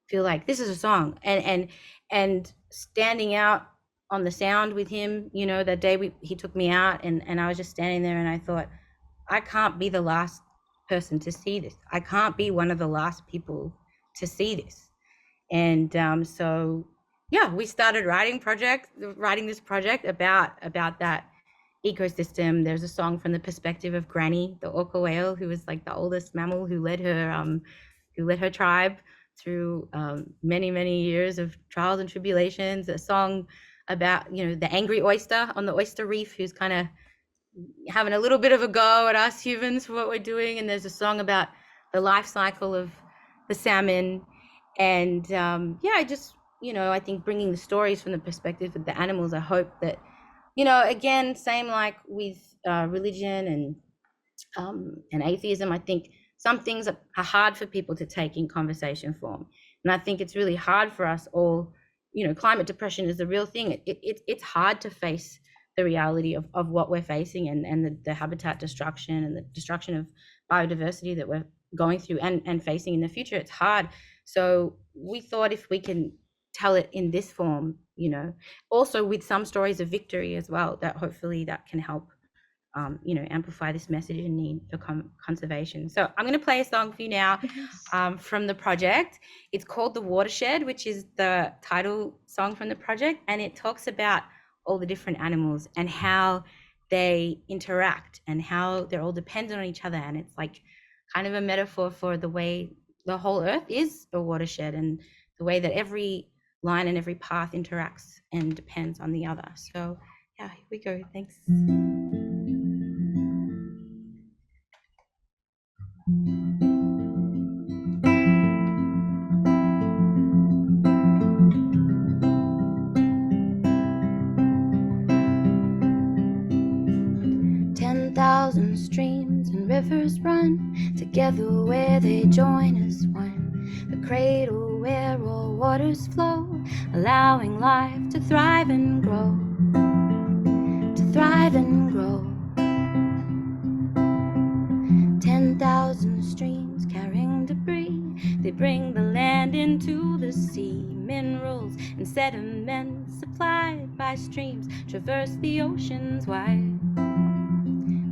Speaker 3: feel like this is a song. And standing out on the sound with him, you know, that day he took me out, and I was just standing there, and I thought, I can't be the last person to see this. I can't be one of the last people to see this. And so yeah, we started writing this project about that ecosystem. There's a song from the perspective of Granny, the orca whale, who was like the oldest mammal, who led her tribe through many years of trials and tribulations. A song about, you know, the angry oyster on the oyster reef, who's kind of having a little bit of a go at us humans for what we're doing. And there's a song about the life cycle of the salmon. And yeah, I just, you know, I think bringing the stories from the perspective of the animals, I hope that, you know, again, same like with religion and atheism, I think some things are hard for people to take in conversation form. And I think it's really hard for us all, you know, climate depression is a real thing. It's hard to face the reality of what we're facing, and the habitat destruction and the destruction of biodiversity that we're going through and facing in the future. It's hard. So we thought, if we can tell it in this form, you know, also with some stories of victory as well, that hopefully that can help, you know, amplify this message and need for conservation. So I'm going to play a song for you now from the project. It's called The Watershed, which is the title song from the project. And it talks about all the different animals and how they interact and how they're all dependent on each other. And it's like kind of a metaphor for the way the whole earth is a watershed, and the way that every line and every path interacts and depends on the other. So yeah, here we go. Thanks. 10,000 streams and rivers run together where they join as one. The cradle where all waters flow, allowing life to thrive and grow, to thrive and grow. 10,000 streams carrying debris, they bring the land into the sea. Minerals and sediments supplied by streams traverse the oceans wide,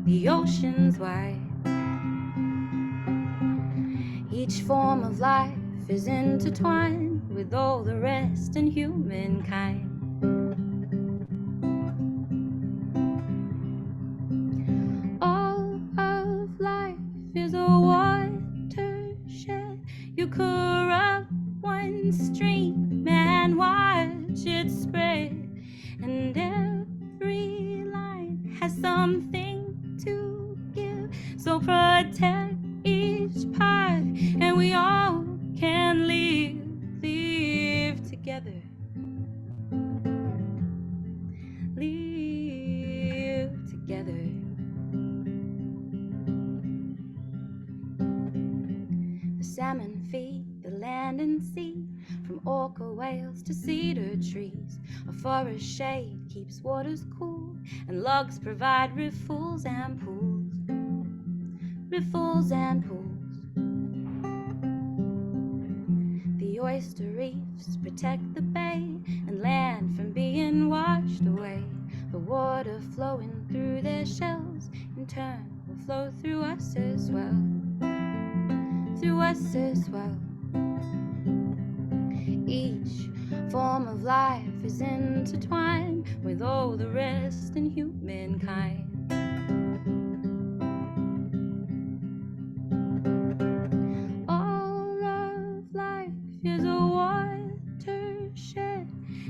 Speaker 3: the oceans wide. Each form of life is intertwined with all the rest in humankind. All of life is a watershed. You corrupt one stream and watch it spread, and every line has something to give. So protect each part, and we all can live together. Live together. The salmon feed the land and sea, from orca whales to cedar trees. A forest shade keeps waters cool, and logs provide riffles and pools, riffles and pools. The oyster reefs protect the bay and land from being washed away. The water flowing through their shells in turn will flow through us as well, through us as well. Each form of life is intertwined with all the rest in humankind. All of life is a watershed.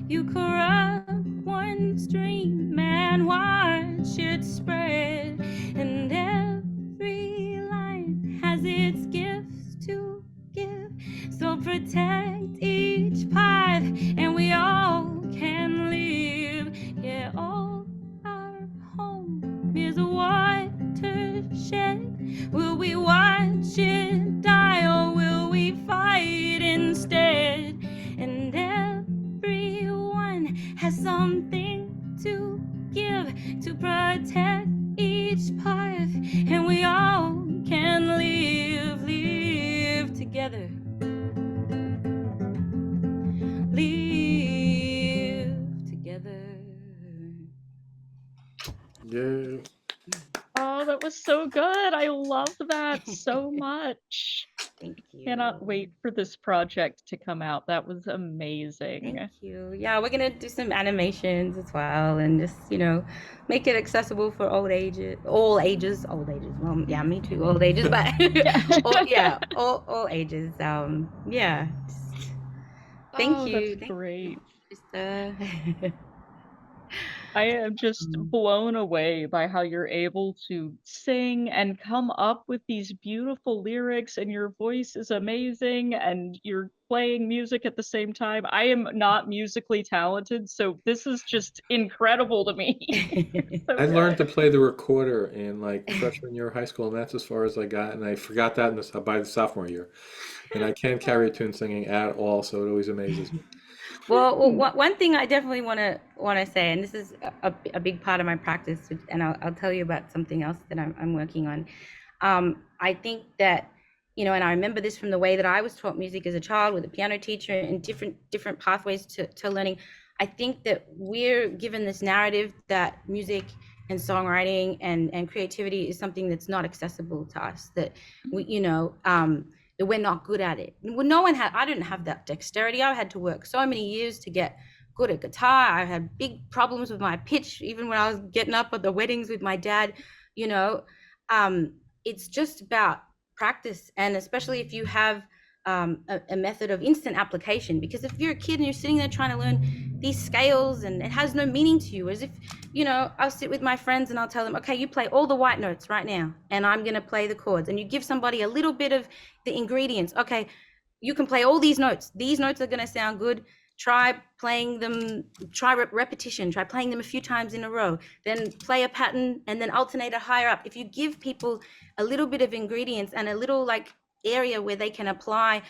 Speaker 3: You corrupt one stream and watch it spread, and every line has its gifts to give. So protect each part, and we all can live. Yeah, all our home is a watershed. Will we watch it die, or will we fight has something to give, to protect each part, and we all can live together. Live together.
Speaker 4: Yeah.
Speaker 1: Oh, that was so good. I loved that so much.
Speaker 3: Thank you.
Speaker 1: Cannot wait for this project to come out. That was amazing.
Speaker 3: Thank you. Yeah, we're gonna do some animations as well, and just make it accessible for all ages. Well, yeah, me too, old ages, but all ages. Yeah. Thank
Speaker 1: Oh,
Speaker 3: you.
Speaker 1: that's great.
Speaker 3: Krista.
Speaker 1: I am just blown away by how you're able to sing and come up with these beautiful lyrics, and your voice is amazing, and you're playing music at the same time. I am not musically talented, so this is just incredible to me. So
Speaker 4: I learned to
Speaker 1: good.
Speaker 4: play the recorder in like freshman year of high school, and that's as far as I got. And I forgot that by the sophomore year. And I can't carry a tune singing at all, so it always amazes me.
Speaker 3: Well, one thing I definitely want to say, and this is a big part of my practice, and I'll tell you about something else that I'm working on. I think that, and I remember this from the way that I was taught music as a child with a piano teacher and different pathways to learning. I think that we're given this narrative that music and songwriting and creativity is something that's not accessible to us, that that we're not good at it. Well, I didn't have that dexterity. I had to work so many years to get good at guitar. I had big problems with my pitch, even when I was getting up at the weddings with my dad. It's just about practice, and especially if you have a method of instant application, because if you're a kid and you're sitting there trying to learn these scales and it has no meaning to you, as if I'll sit with my friends and I'll tell them, okay, you play all the white notes right now and I'm going to play the chords, and you give somebody a little bit of the ingredients. Okay, you can play all these notes are going to sound good. Try playing them, try repetition, try playing them a few times in a row, then play a pattern and then alternate it higher up. If you give people a little bit of ingredients and a little area where they can apply,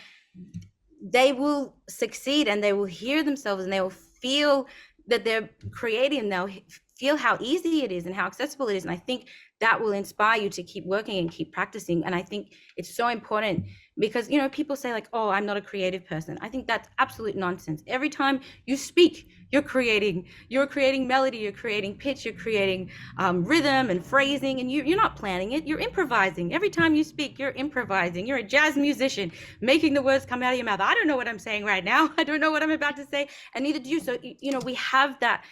Speaker 3: they will succeed, and they will hear themselves, and they will feel that they're creating, and they'll feel how easy it is and how accessible it is. And I think that will inspire you to keep working and keep practicing. And I think it's so important, because people say oh, I'm not a creative person. I think that's absolute nonsense. Every time you speak, you're creating melody, you're creating pitch, you're creating rhythm and phrasing, and you're not planning it, you're improvising. Every time you speak, you're improvising. You're a jazz musician making the words come out of your mouth. I don't know what I'm saying right now. I don't know what I'm about to say, and neither do you. So we have that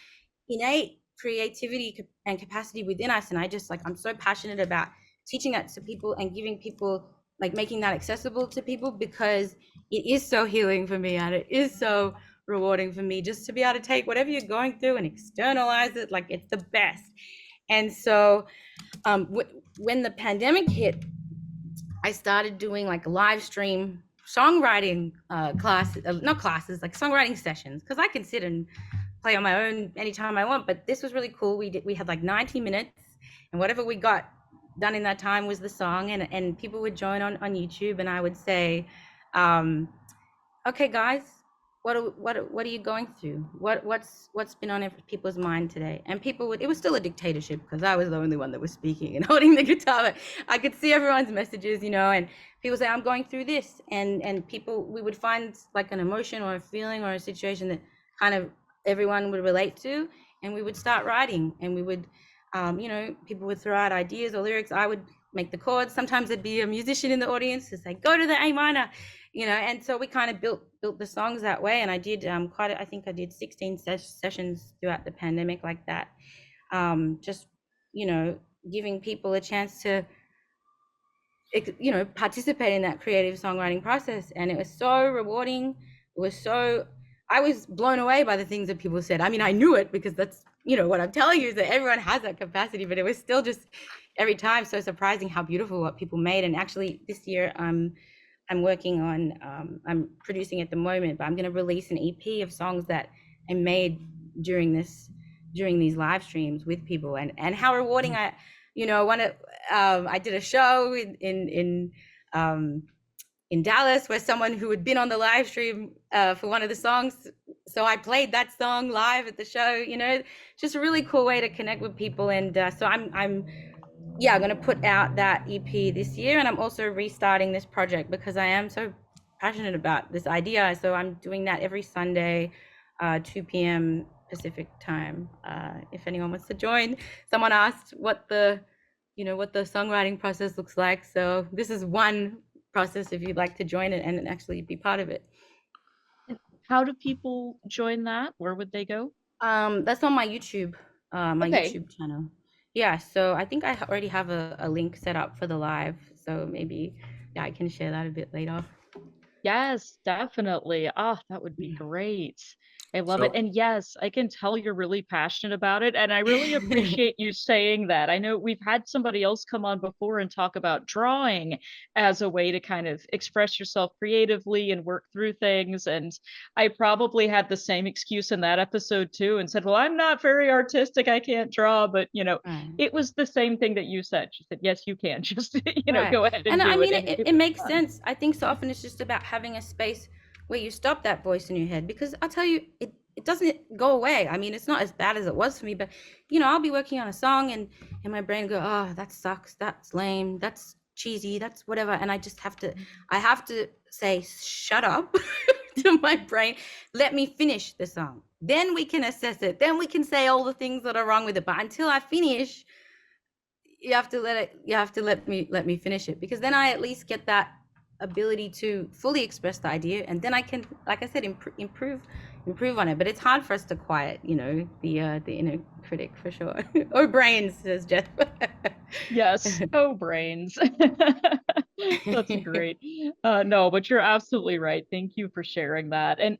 Speaker 3: innate creativity and capacity within us, and I'm so passionate about teaching that to people and giving people, making that accessible to people, because it is so healing for me, and it is so rewarding for me just to be able to take whatever you're going through and externalize it. It's the best. And so when the pandemic hit, I started doing live stream songwriting songwriting sessions, because I can sit and play on my own anytime I want. But this was really cool. We had 90 minutes, and whatever we got done in that time was the song, and people would join on YouTube, and I would say, okay guys, what are you going through? What's been on people's mind today? And people it was still a dictatorship, because I was the only one that was speaking and holding the guitar, but I could see everyone's messages, and people say, I'm going through this, and we would find an emotion or a feeling or a situation that kind of everyone would relate to, and we would start writing, and we would people would throw out ideas or lyrics. I would make the chords. Sometimes there'd be a musician in the audience to say, go to the A minor, and so we kind of built the songs that way. And I did I think I did 16 sessions throughout the pandemic like that, just giving people a chance to participate in that creative songwriting process. And it was so rewarding. I was blown away by the things that people said. I mean, I knew it, because that's what I'm telling you is that everyone has that capacity, but it was still just every time so surprising how beautiful what people made. And actually this year I'm working on I'm producing at the moment, but I'm going to release an EP of songs that I made during these live streams with people, and how rewarding. I did a show in in Dallas, where someone who had been on the live stream for one of the songs, so I played that song live at the show. You know, just a really cool way to connect with people. And so I'm going to put out that EP this year, and I'm also restarting this project because I am so passionate about this idea. So I'm doing that every Sunday, 2 p.m. Pacific time. If anyone wants to join, someone asked what the songwriting process looks like. So this is one process if you'd like to join it and actually be part of it.
Speaker 1: How do people join that? Where would they go?
Speaker 3: That's on my YouTube,
Speaker 1: Okay.
Speaker 3: YouTube channel. Yeah, so I think I already have a link set up for the live. So maybe, I can share that a bit later.
Speaker 1: Yes, definitely. Oh, that would be great. I love it.
Speaker 4: So-
Speaker 1: And yes, I can tell you're really passionate about it. And I really appreciate you saying that. I know we've had somebody else come on before and talk about drawing as a way to kind of express yourself creatively and work through things. And I probably had the same excuse in that episode too and said, well, I'm not very artistic. I can't draw. But,
Speaker 3: Right.
Speaker 1: it was the same thing that you said. She said, yes, you can. Just,
Speaker 3: Right.
Speaker 1: go ahead and
Speaker 3: And
Speaker 1: do
Speaker 3: I mean,
Speaker 1: it.
Speaker 3: it makes sense. I think so often it's just about having a space where you stop that voice in your head, because I'll tell you, it doesn't go away. I mean, it's not as bad as it was for me, but I'll be working on a song and my brain go, oh, that sucks, that's lame, that's cheesy, that's whatever. And I have to say, shut up to my brain, let me finish the song. Then we can assess it. Then we can say all the things that are wrong with it. But until I finish, you have to let me finish it, because then I at least get that ability to fully express the idea, and then I can, like I said, improve on it. But it's hard for us to quiet, the inner critic, for sure. Or brains, says Jeff.
Speaker 1: Yes. Oh, brains. That's great. No, but you're absolutely right. Thank you for sharing that. And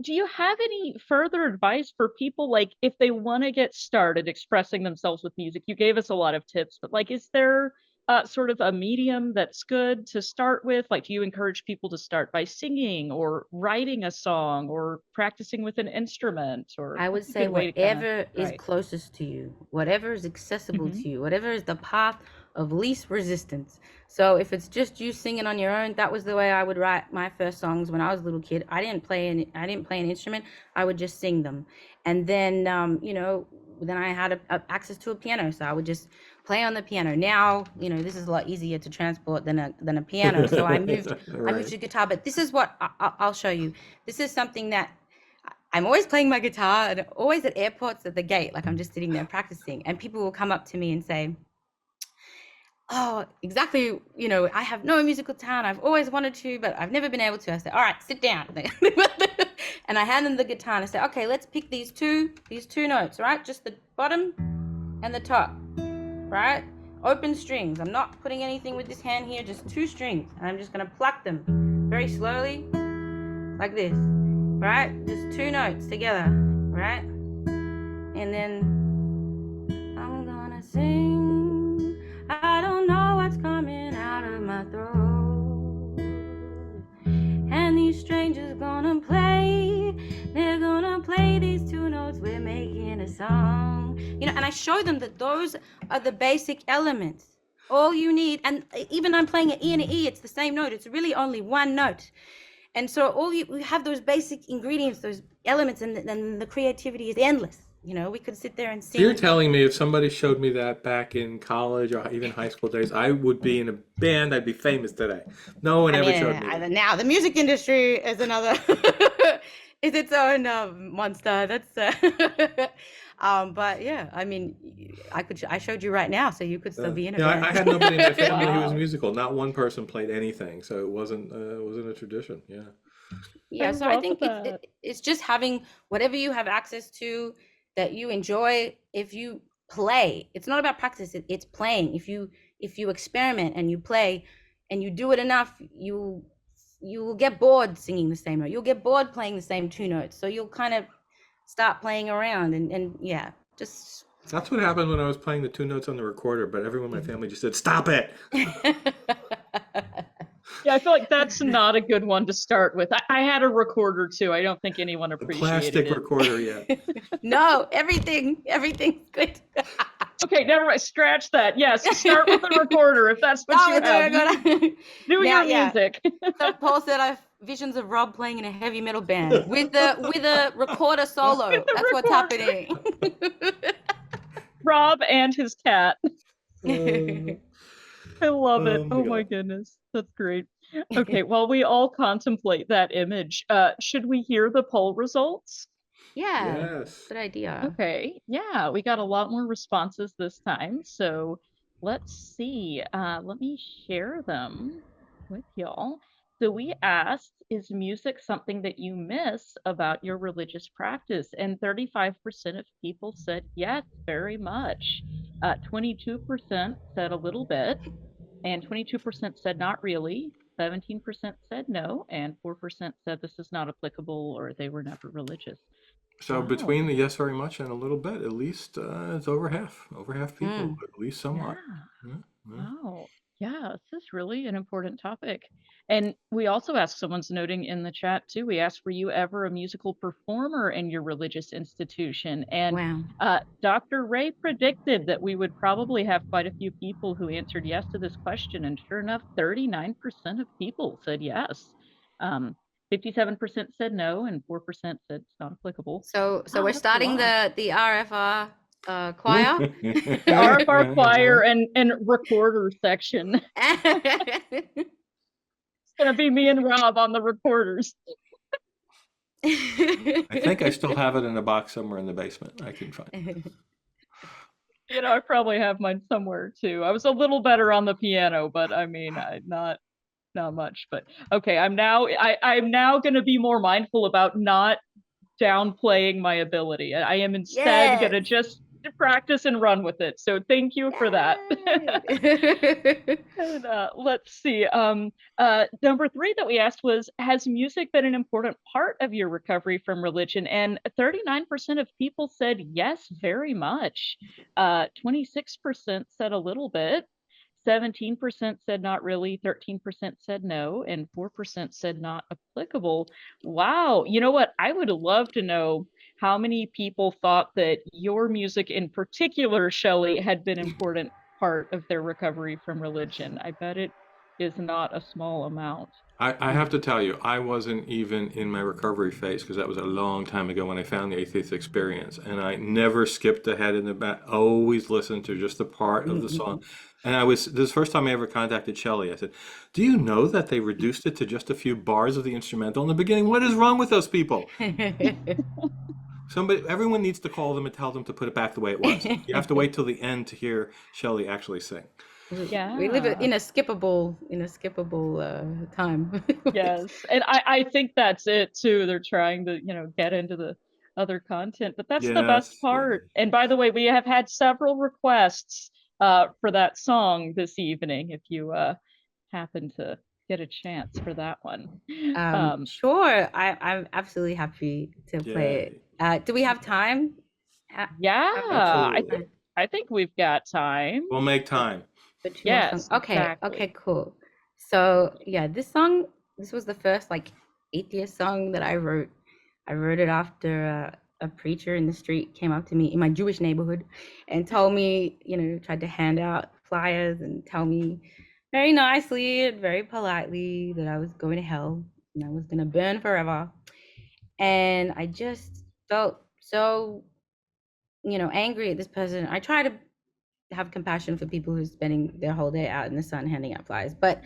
Speaker 1: do you have any further advice for people, like if they want to get started expressing themselves with music? You gave us a lot of tips, but like, is there sort of a medium that's good to start with? Like, do you encourage people to start by singing or writing a song or practicing with an instrument? Or
Speaker 3: I would
Speaker 1: what's a
Speaker 3: say
Speaker 1: good way to kinda
Speaker 3: whatever is
Speaker 1: write?
Speaker 3: closest to you, whatever is accessible
Speaker 1: Mhm.
Speaker 3: to you, whatever is the path of least resistance. So if it's just you singing on your own, that was the way I would write my first songs when I was a little kid. I didn't play an instrument. I would just sing them. And then then I had access to a piano, so I would just play on the piano. Now, this is a lot easier to transport than a piano. So I moved
Speaker 4: Right.
Speaker 3: to guitar, but this is what I'll show you. This is something that I'm always playing my guitar, and always at airports at the gate, like I'm just sitting there practicing, and people will come up to me and say, oh, exactly, I have no musical talent. I've always wanted to, but I've never been able to. I say, all right, sit down. And I hand them the guitar and I say, okay, let's pick these two notes, right? Just the bottom and the top, right? Open strings. I'm not putting anything with this hand here, just 2 strings. And I'm just going to pluck them very slowly, like this, right? Just 2 notes together, right? And then I'm gonna sing. I don't know what's coming out of my throat. And these strangers gonna play. They're gonna play these 2 notes. We're making a song. And I show them that those are the basic elements. All you need, and even I'm playing an E and an E, it's the same note. It's really only 1 note. And so we have those basic ingredients, those elements, and then the creativity is endless. We could sit there and
Speaker 4: So
Speaker 3: sing.
Speaker 4: you're telling me if somebody showed me that back in college or even high school days, I would be in a band, I'd be famous today. No one ever showed me that.
Speaker 3: Now the music industry is another is its own monster. That's but yeah, I mean, I showed you right now, so you could still be in a band.
Speaker 4: I had nobody in my family who was
Speaker 1: Wow.
Speaker 4: musical. Not one person played anything, so it wasn't a tradition. Yeah.
Speaker 3: Yeah,
Speaker 1: I
Speaker 3: so I
Speaker 1: love
Speaker 3: think
Speaker 1: that.
Speaker 3: it's just having whatever you have access to that you enjoy. If you play, it's not about practice, it's playing. If you experiment and you play and you do it enough, you will get bored singing the same note. You'll get bored playing the same 2 notes. So you'll kind of start playing around and yeah, just
Speaker 4: That's what happened when I was playing the 2 notes on the recorder, but everyone in my family just said, "Stop it."
Speaker 1: Yeah, I feel like that's not a good one to start with. I had a recorder too. I don't think anyone
Speaker 4: A
Speaker 1: appreciated
Speaker 4: plastic
Speaker 1: it.
Speaker 4: recorder, yeah.
Speaker 3: No, everything's good.
Speaker 1: Okay, never mind. Scratch that. Yes, start with the recorder if that's what you have. Do
Speaker 3: Now,
Speaker 1: your music.
Speaker 3: So Paul said I have visions of Rob playing in a heavy metal band with a recorder solo. That's what's happening.
Speaker 1: Rob and his cat.
Speaker 4: Uh,
Speaker 1: I love it.
Speaker 4: Oh my
Speaker 1: Oh my
Speaker 4: God.
Speaker 1: goodness. That's great. Okay, while we all contemplate that image, should we hear the poll results?
Speaker 3: Yeah,
Speaker 4: Yes.
Speaker 3: good idea.
Speaker 1: Okay, yeah, we got a lot more responses this time. So let's see. Let me share them with y'all. So we asked, is music something that you miss about your religious practice? And 35% of people said yes, very much. 22% said a little bit, and 22% said not really. 17% said no, and 4% said this is not applicable or they were never religious.
Speaker 4: So
Speaker 1: Wow.
Speaker 4: between the yes very much and a little bit, at least it's over half people, at least somewhat.
Speaker 1: Yeah.
Speaker 4: Yeah, yeah.
Speaker 1: Wow. Yeah, this is really an important topic. And we also asked, someone's noting in the chat too, we asked, were you ever a musical performer in your religious institution? And
Speaker 3: Wow.
Speaker 1: Dr. Ray predicted that we would probably have quite a few people who answered yes to this question. And sure enough, 39% of people said yes. 57% said no, and 4% said it's not applicable.
Speaker 3: So
Speaker 1: Wow,
Speaker 3: we're
Speaker 1: that's a
Speaker 3: starting
Speaker 1: lot.
Speaker 3: the RFR choir.
Speaker 1: The RfR choir and recorder section. It's gonna be me and Rob on the recorders.
Speaker 4: I think I still have it in a box somewhere in the basement. I can find it.
Speaker 1: You know, I probably have mine somewhere too. I was a little better on the piano, but I mean, not much. But okay, I'm now going to be more mindful about not downplaying my ability. I am instead going to just practice and run with it. So thank you for that. And, let's see. Number 3 that we asked was, has music been an important part of your recovery from religion? And 39% of people said yes, very much. 26% said a little bit. 17% said not really, 13% said no, and 4% said not applicable. Wow. You know what? I would love to know how many people thought that your music in particular, Shelley, had been an important part of their recovery from religion. I bet it is not a small amount.
Speaker 4: I have to tell you, I wasn't even in my recovery phase because that was a long time ago when I found the atheist experience. And I never skipped ahead in the back, always listened to just a part of the song. And this is the first time I ever contacted Shelley. I said, do you know that they reduced it to just a few bars of the instrumental in the beginning? What is wrong with those people? Everyone needs to call them and tell them to put it back the way it was. You have to wait till the end to hear Shelley actually sing.
Speaker 1: Yeah.
Speaker 3: We live in a skippable time.
Speaker 1: Yes. And I think that's it too. They're trying to, get into the other content, but that's the best part.
Speaker 4: Yeah.
Speaker 1: And by the way, we have had several requests for that song this evening, if you happen to get a chance for that one.
Speaker 3: Sure. I'm absolutely happy to play it. Do we have time?
Speaker 1: Yeah,
Speaker 4: Absolutely.
Speaker 1: I think we've got time.
Speaker 4: We'll make time.
Speaker 3: For 2 more songs. Okay,
Speaker 1: exactly.
Speaker 3: okay, cool. So yeah, this was the first atheist song that I wrote. I wrote it after a preacher in the street came up to me in my Jewish neighborhood and told me, tried to hand out flyers and tell me very nicely and very politely that I was going to hell and I was gonna burn forever. And I just felt so, angry at this person. I try to have compassion for people who are spending their whole day out in the sun handing out flyers, but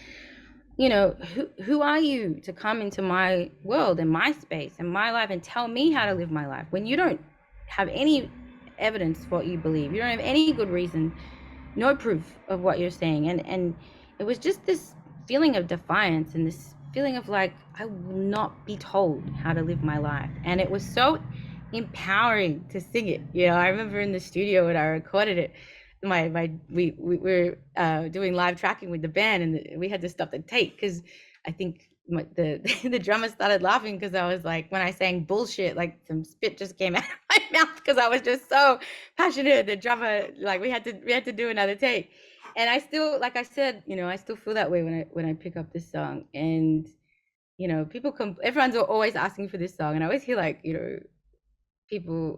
Speaker 3: who are you to come into my world and my space and my life and tell me how to live my life when you don't have any evidence for what you believe, you don't have any good reason, no proof of what you're saying. And it was just this feeling of defiance and this feeling of I will not be told how to live my life. And it was so empowering to sing it. I remember in the studio when I recorded it, we were doing live tracking with the band, and we had to stop the tape because I think the drummer started laughing because I was when I sang bullshit, some spit just came out of my mouth because I was just so passionate. The drummer, we had to do another take, and I still, like I said, I still feel that way when I pick up this song, and people everyone's always asking for this song, and I always hear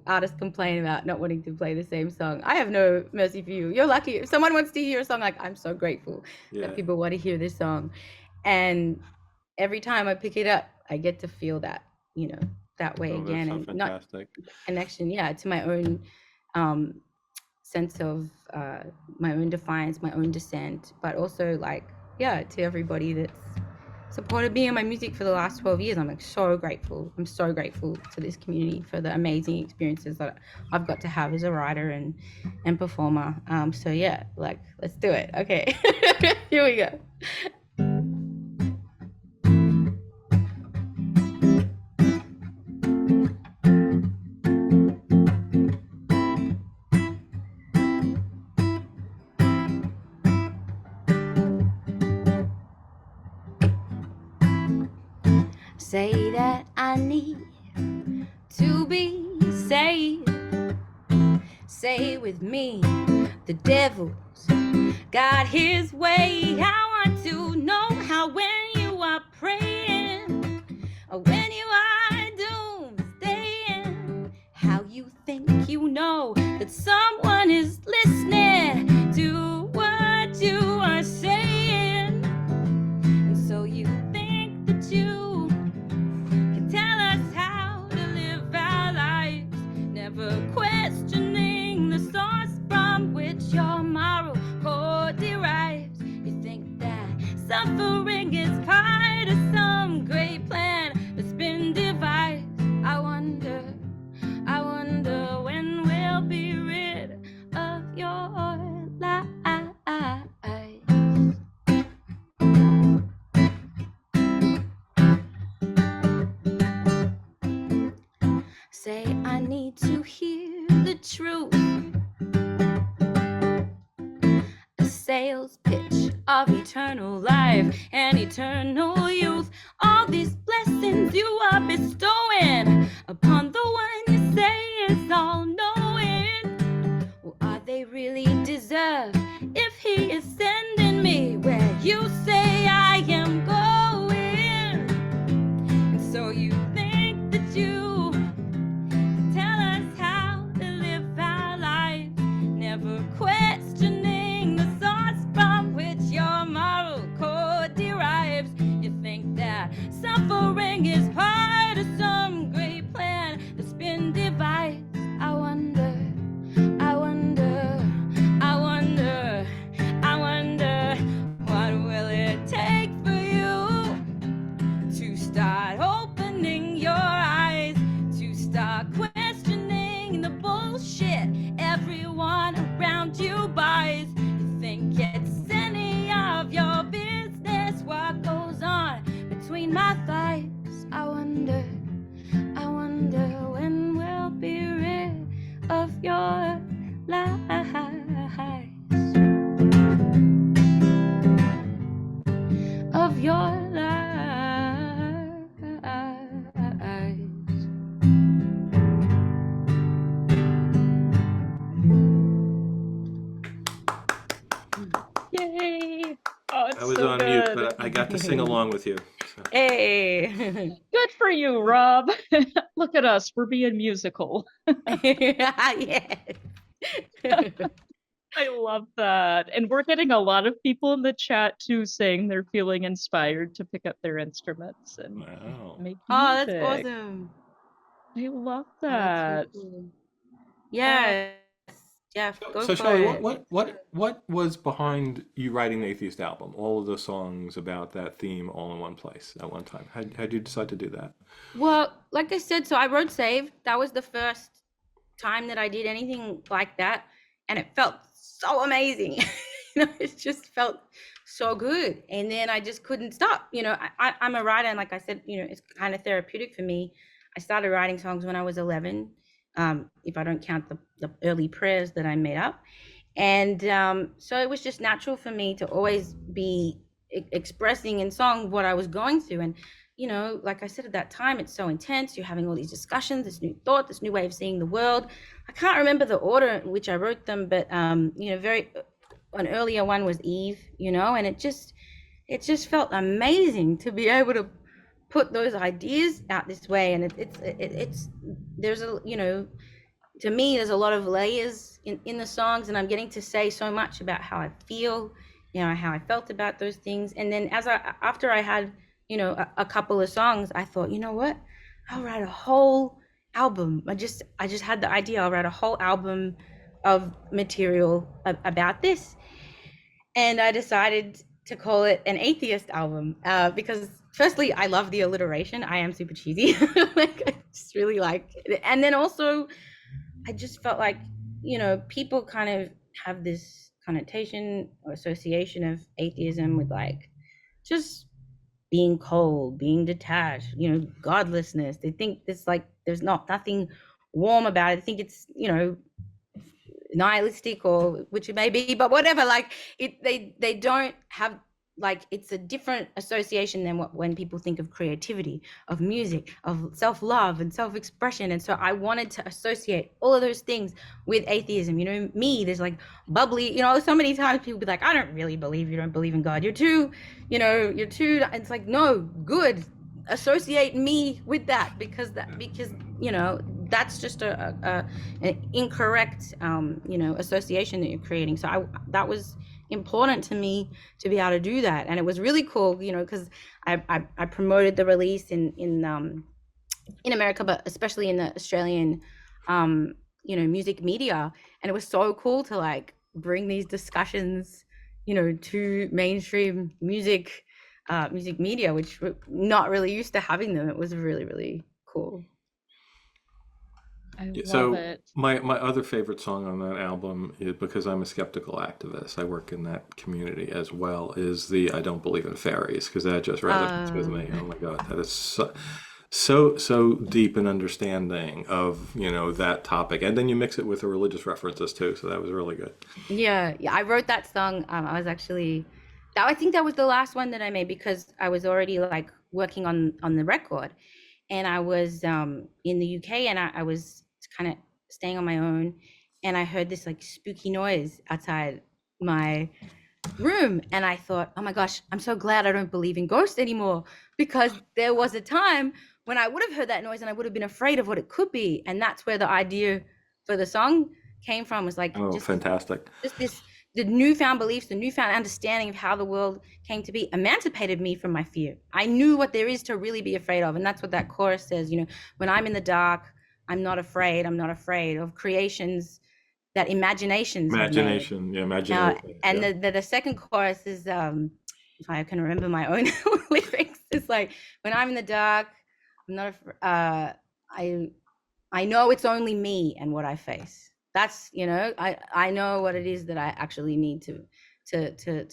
Speaker 3: artists complain about not wanting to play the same song. I have no mercy for you. You're lucky. If someone wants to hear a song, like, I'm so grateful
Speaker 4: Yeah.
Speaker 3: that people want to hear this song. And every time I pick it up, I get to feel that, that way again.
Speaker 4: So
Speaker 3: And
Speaker 4: fantastic.
Speaker 3: not connection, to my own sense of my own defiance, my own descent, but also to everybody that's supported me and my music for the last 12 years. I'm so grateful. I'm so grateful to this community for the amazing experiences that I've got to have as a writer and performer. So yeah, let's do it. Okay. Here we go. Say that I need to be saved. Say with me, the devil's got his way. I want to know how when you are praying, or when you are doomsdaying, how you think you know that someone is listening to what you are saying. And so you think that you can tell us how to live our lives, never questioning the source from which your moral code derives. You think that suffering is part of some great plan that's been devised. I wonder when we'll be rid of your lies. Say I need to hear the truth, a sales pitch of eternal life and eternal youth. All these blessings you are bestowing upon the one you say is all-knowing. Well, are they really deserved if he is sending me where you say I am going? And so you think that you tell us how to live our lives, never questioning the source from which your moral code derives. You think that suffering is part of some great plan that's been devised. I wonder what will it take for you to start opening your eyes, to start questioning the bullshit everyone around you buys. You think it's any of your business what goes on between my thighs. I wonder when we'll be rid of your lies. Of your lies.
Speaker 1: Yay! Oh, it's
Speaker 4: I was
Speaker 1: so
Speaker 4: on
Speaker 1: good.
Speaker 4: mute, but I got to sing along with you. So.
Speaker 3: Hey.
Speaker 1: Good for you, Rob. Look at us. We're being musical.
Speaker 3: Yes.
Speaker 1: I love that. And we're getting a lot of people in the chat too saying they're feeling inspired to pick up their instruments and make music.
Speaker 3: Oh, that's awesome.
Speaker 1: I love
Speaker 3: Oh,
Speaker 1: that.
Speaker 3: that's so cool. Yes. Yeah, go
Speaker 4: So
Speaker 3: for
Speaker 4: Shelley,
Speaker 3: it.
Speaker 4: what was behind you writing the Atheist album? All of the songs about that theme all in one place at one time. How did you decide to do that?
Speaker 3: Well, like I said, so I wrote Save. That was the first time that I did anything like that, and it felt so amazing. It just felt so good, and then I just couldn't stop. I'm a writer, and like I said, it's kind of therapeutic for me. I started writing songs when I was 11, if I don't count the early prayers that I made up, and so it was just natural for me to always be expressing in song what I was going through. And like I said, at that time, it's so intense. You're having all these discussions, this new thought, this new way of seeing the world. I can't remember the order in which I wrote them, but an earlier one was Eve, and it just felt amazing to be able to put those ideas out this way, and it's there's a, you know, to me there's a lot of layers in the songs, and I'm getting to say so much about how I feel, you know, how I felt about those things. And then after I had, you know, a couple of songs, I thought, you know what, I'll write a whole album. I just had the idea, I'll write a whole album of material about this. And I decided to call it an atheist album, because firstly, I love the alliteration. I am super cheesy. Like, I just really like it. And then also, I just felt like, you know, people kind of have this connotation or association of atheism with like just being cold, being detached, you know, godlessness. They think this, like, there's nothing warm about it. I think it's, you know, nihilistic, or which it may be, but whatever. Like, they don't have, like, it's a different association than when people think of creativity, of music, of self-love and self-expression. And so I wanted to associate all of those things with atheism. You know, me, there's like bubbly, you know, so many times people be like, I don't really believe, you don't believe in God, you're too, you know, you're too, it's like, no, good, associate me with that, because you know, that's just an incorrect you know, association that you're creating. So that was important to me to be able to do that. And it was really cool, you know, because I promoted the release in America, but especially in the Australian you know, music media. And it was so cool to like bring these discussions, you know, to mainstream music media, which we're not really used to having them. It was really, really cool.
Speaker 1: I love
Speaker 4: So
Speaker 1: it.
Speaker 4: my other favorite song on that album is, because I'm a skeptical activist, I work in that community as well, is the I Don't Believe in Fairies, because that just resonates with me. Oh my God, that is so deep in understanding of, you know, that topic. And then you mix it with the religious references too, so that was really good.
Speaker 3: Yeah, I wrote that song. I was actually, I think that was the last one that I made, because I was already like working on the record, and I was in the UK, and I was kind of staying on my own, and I heard this like spooky noise outside my room, and I thought, oh my gosh, I'm so glad I don't believe in ghosts anymore, because there was a time when I would have heard that noise and I would have been afraid of what it could be. And that's where the idea for the song came from, was like
Speaker 4: Oh, fantastic.
Speaker 3: just this, the newfound beliefs, the newfound understanding of how the world came to be emancipated me from my fear. I knew what there is to really be afraid of. And that's what that chorus says, you know, when I'm in the dark, I'm not afraid of creations that imaginations have made.
Speaker 4: Imagination, yeah, imagination.
Speaker 3: And
Speaker 4: Yeah.
Speaker 3: the second chorus is, if I can remember my own lyrics, it's like, when I'm in the dark, I'm not I know it's only me and what I face. That's, you know, I know what it is that I actually need to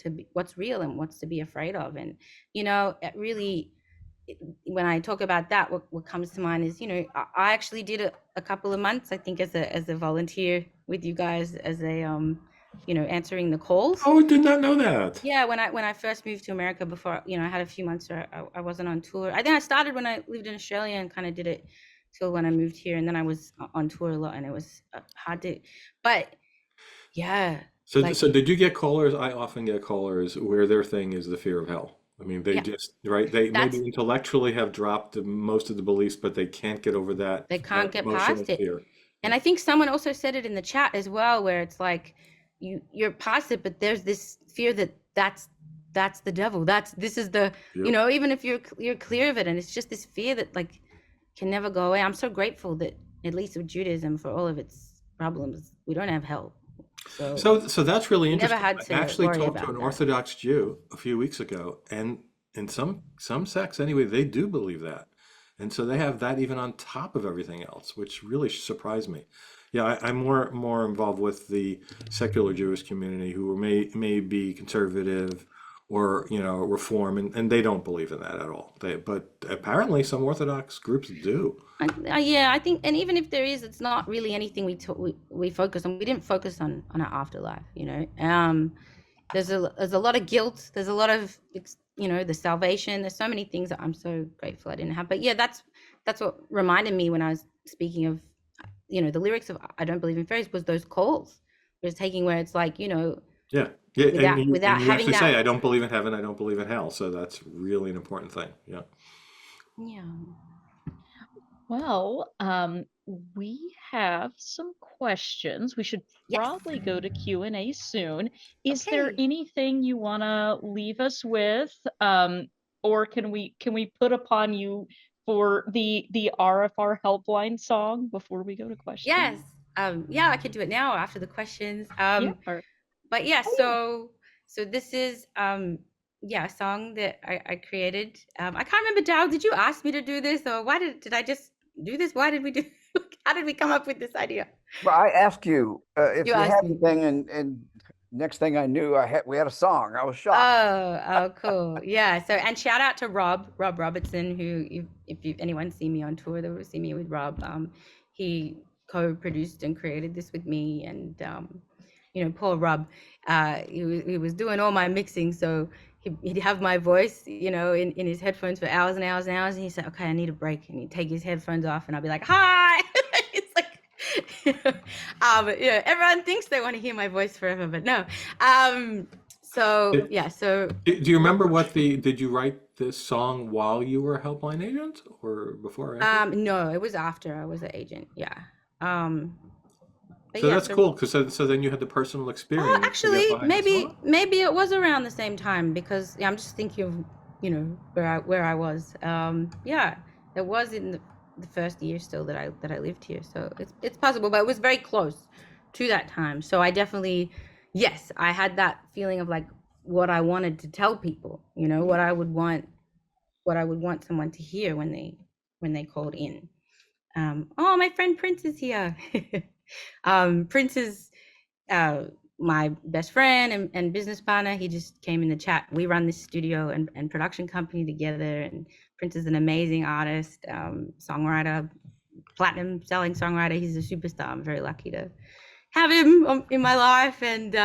Speaker 3: be, what's real and what's to be afraid of. And, you know, it really, when I talk about that, what comes to mind is, you know, I actually did a couple of months, I think, as a volunteer with you guys, as a you know, answering the calls.
Speaker 4: Oh, I did not know that.
Speaker 3: Yeah, when I first moved to America, before, you know, I had a few months where I wasn't on tour. I think I started when I lived in Australia and kind of did it till when I moved here, and then I was on tour a lot, and it was hard to, but yeah.
Speaker 4: So,
Speaker 3: Like,
Speaker 4: so did you get callers? I often get callers where their thing is the fear of hell. I mean, they
Speaker 3: yeah,
Speaker 4: just, right? They
Speaker 3: that's,
Speaker 4: maybe intellectually have dropped most of the beliefs, but they can't get over that
Speaker 3: they can't get
Speaker 4: emotional
Speaker 3: past it.
Speaker 4: fear.
Speaker 3: And I think someone also said it in the chat as well, where it's like, you're past it, but there's this fear that's the devil. This is the, you
Speaker 4: Yep.
Speaker 3: know, even if you're clear of it, and it's just this fear that like can never go away. I'm so grateful that, at least with Judaism, for all of its problems, we don't have hell. So
Speaker 4: So that's really
Speaker 3: we never
Speaker 4: interesting.
Speaker 3: had
Speaker 4: I
Speaker 3: to
Speaker 4: actually
Speaker 3: worry
Speaker 4: talked to
Speaker 3: about
Speaker 4: an
Speaker 3: that.
Speaker 4: Orthodox Jew a few weeks ago, and in some sects anyway, they do believe that. And so they have that even on top of everything else, which really surprised me. Yeah, I'm more involved with the secular Jewish community, who may be conservative or, you know, reform, and they don't believe in that at all. But apparently some Orthodox groups do.
Speaker 3: Yeah, I think, and even if there is, it's not really anything we focus on. We didn't focus on our afterlife, you know. There's a lot of guilt. There's a lot of, you know, the salvation. There's so many things that I'm so grateful I didn't have. But yeah, that's what reminded me when I was speaking of, you know, the lyrics of I Don't Believe in Fairies, was those calls. It was taking where it's like, you know,
Speaker 4: Yeah, yeah, and
Speaker 3: without
Speaker 4: you
Speaker 3: having
Speaker 4: actually say,
Speaker 3: that.
Speaker 4: I don't believe in heaven, I don't believe in hell. So that's really an important thing. Yeah.
Speaker 3: Yeah.
Speaker 1: Well, we have some questions. We should
Speaker 3: Yes.
Speaker 1: probably go to Q&A soon. Is there
Speaker 3: Okay.
Speaker 1: anything you want to leave us with? Or can we put upon you for the RFR helpline song before we go to
Speaker 3: Yes.
Speaker 1: questions?
Speaker 3: Yeah, I could do it now after the questions.
Speaker 1: Yeah.
Speaker 3: But yeah,
Speaker 1: Oh, yeah.
Speaker 3: so this is yeah, a song that I created. I can't remember, Dal, did you ask me to do this, or why did I just do this? Why did we do how did we come up with this idea?
Speaker 2: Well, I asked you if
Speaker 3: You
Speaker 2: you
Speaker 3: asked
Speaker 2: had
Speaker 3: me.
Speaker 2: anything, and next thing I knew, we had a song. I was shocked.
Speaker 3: Oh, cool. Yeah. So, and shout out to Rob Robertson, who, if anyone see me on tour, they will see me with Rob. He co-produced and created this with me, and you know, poor Rob, he was doing all my mixing, so he'd have my voice, you know, in his headphones for hours and hours and hours, and he'd say, "Okay, I need a break," and he'd take his headphones off, and I'd be like, "Hi." It's like, yeah, everyone thinks they want to hear my voice forever, but no. So
Speaker 4: Did,
Speaker 3: yeah, so
Speaker 4: do you remember did you write this song while you were a helpline agent or before or after?
Speaker 3: no, it was after I was an agent. Yeah. But
Speaker 4: So
Speaker 3: yeah,
Speaker 4: that's
Speaker 3: so
Speaker 4: cool because so then you had the personal experience to get
Speaker 3: actually
Speaker 4: behind the song.
Speaker 3: maybe it was around the same time, because yeah, I'm just thinking of, you know, where I was. Yeah, it was in the first year still that I lived here, so it's possible, but it was very close to that time. So I definitely, yes, I had that feeling of like what I wanted to tell people, you know, what I would want someone to hear when they called in. Oh, my friend Prince is here. Prince is my best friend and business partner. He just came in the chat. We run this studio and production company together, and Prince is an amazing artist, songwriter, platinum selling songwriter. He's a superstar. I'm very lucky to have him in my life, and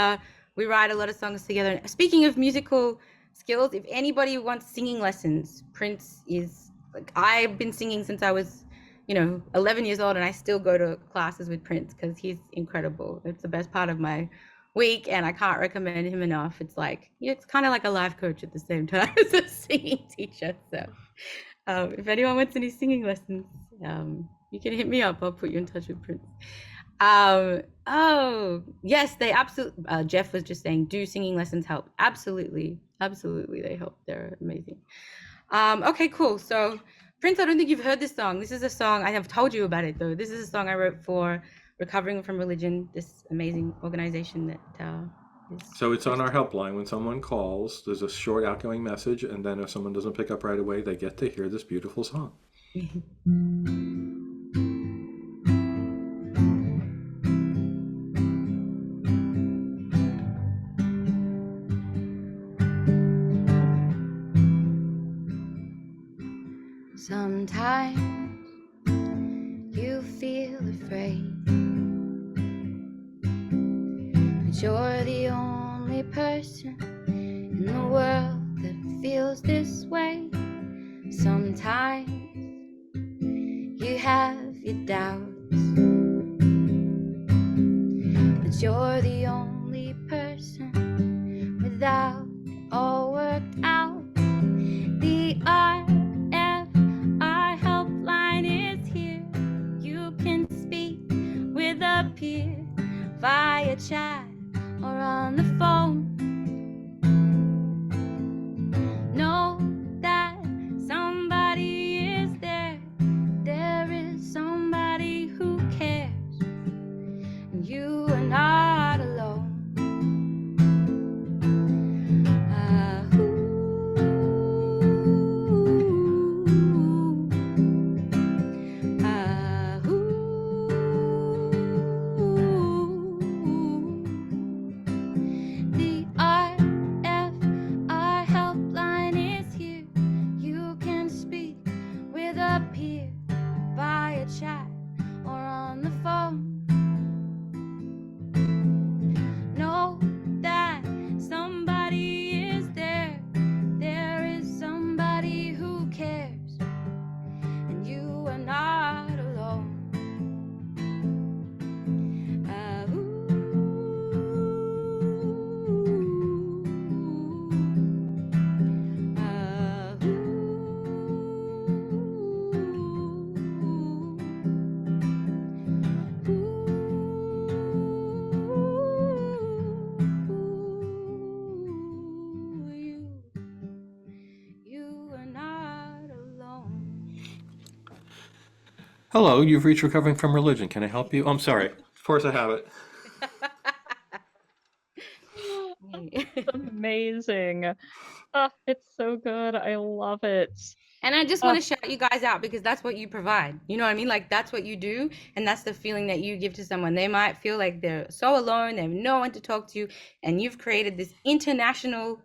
Speaker 3: we write a lot of songs together. Speaking of musical skills, if anybody wants singing lessons, Prince is like, I've been singing since I was, you know, 11 years old, and I still go to classes with Prince because he's incredible. It's the best part of my week, and I can't recommend him enough. It's like, it's kind of like a life coach at the same time as a singing teacher. So if anyone wants any singing lessons, you can hit me up. I'll put you in touch with Prince. Oh yes, they absolutely, Jeff was just saying, do singing lessons help? Absolutely they help. They're amazing. Okay, cool. So Prince, I don't think you've heard this song. This is a song, I have told you about it though. This is a song I wrote for Recovering from Religion, this amazing organization that is
Speaker 4: So it's on our helpline. When someone calls, there's a short outgoing message, and then if someone doesn't pick up right away, they get to hear this beautiful song.
Speaker 3: Sometimes you feel afraid, but you're the only person in the world that feels this way. Sometimes you have your doubts, but you're the only person without it all worked out. The RfR helpline is here. You can speak with a peer via chat or on the phone. Know that somebody is there. There is somebody who cares, and you are not alone. The
Speaker 4: Hello, you've reached Recovering from Religion. Can I help you? I'm sorry. Of course I have it.
Speaker 1: Amazing. It's so good. I love it.
Speaker 3: And I just want to shout you guys out because that's what you provide. You know what I mean? Like that's what you do. And that's the feeling that you give to someone. They might feel like they're so alone. They have no one to talk to. And you've created this international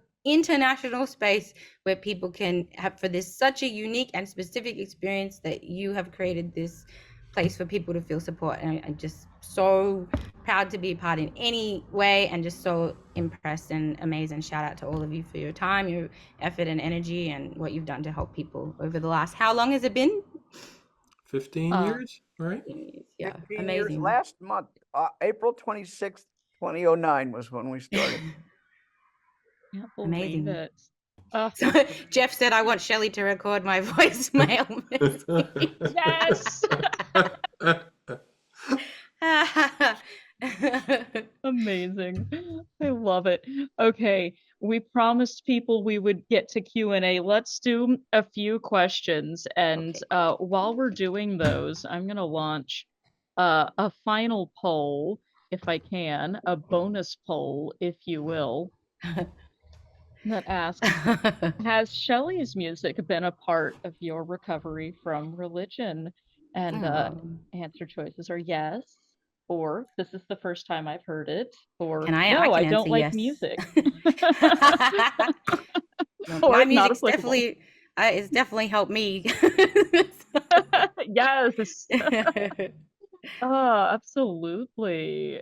Speaker 3: space where people can have for this such a unique and specific experience that you have created this place for people to feel support. And I'm just so proud to be a part in any way and just so impressed and amazed. And shout out to all of you for your time, your effort and energy and what you've done to help people over the last, how long has it been?
Speaker 4: 15 years, right?
Speaker 3: Yeah,
Speaker 2: 15
Speaker 3: amazing.
Speaker 2: years last month, April 26th, 2009 was when we started.
Speaker 1: Can't believe
Speaker 3: Amazing.
Speaker 1: it.
Speaker 3: So Jeff said, I want Shelley to record my voicemail
Speaker 1: Yes. Amazing. I love it. Okay, we promised people we would get to Q&A. Let's do a few questions. And
Speaker 3: Okay.
Speaker 1: while we're doing those, I'm going to launch a final poll, if I can, a bonus poll, if you will, that asks, has Shelley's music been a part of your recovery from religion? And answer choices are yes, or this is the first time I've heard it, or
Speaker 3: Can I
Speaker 1: no, I
Speaker 3: can
Speaker 1: don't
Speaker 3: answer
Speaker 1: like
Speaker 3: yes.
Speaker 1: music.
Speaker 3: No,
Speaker 1: Or
Speaker 3: my
Speaker 1: not
Speaker 3: music's
Speaker 1: applicable.
Speaker 3: definitely it's definitely helped me.
Speaker 1: Yes. Oh, absolutely.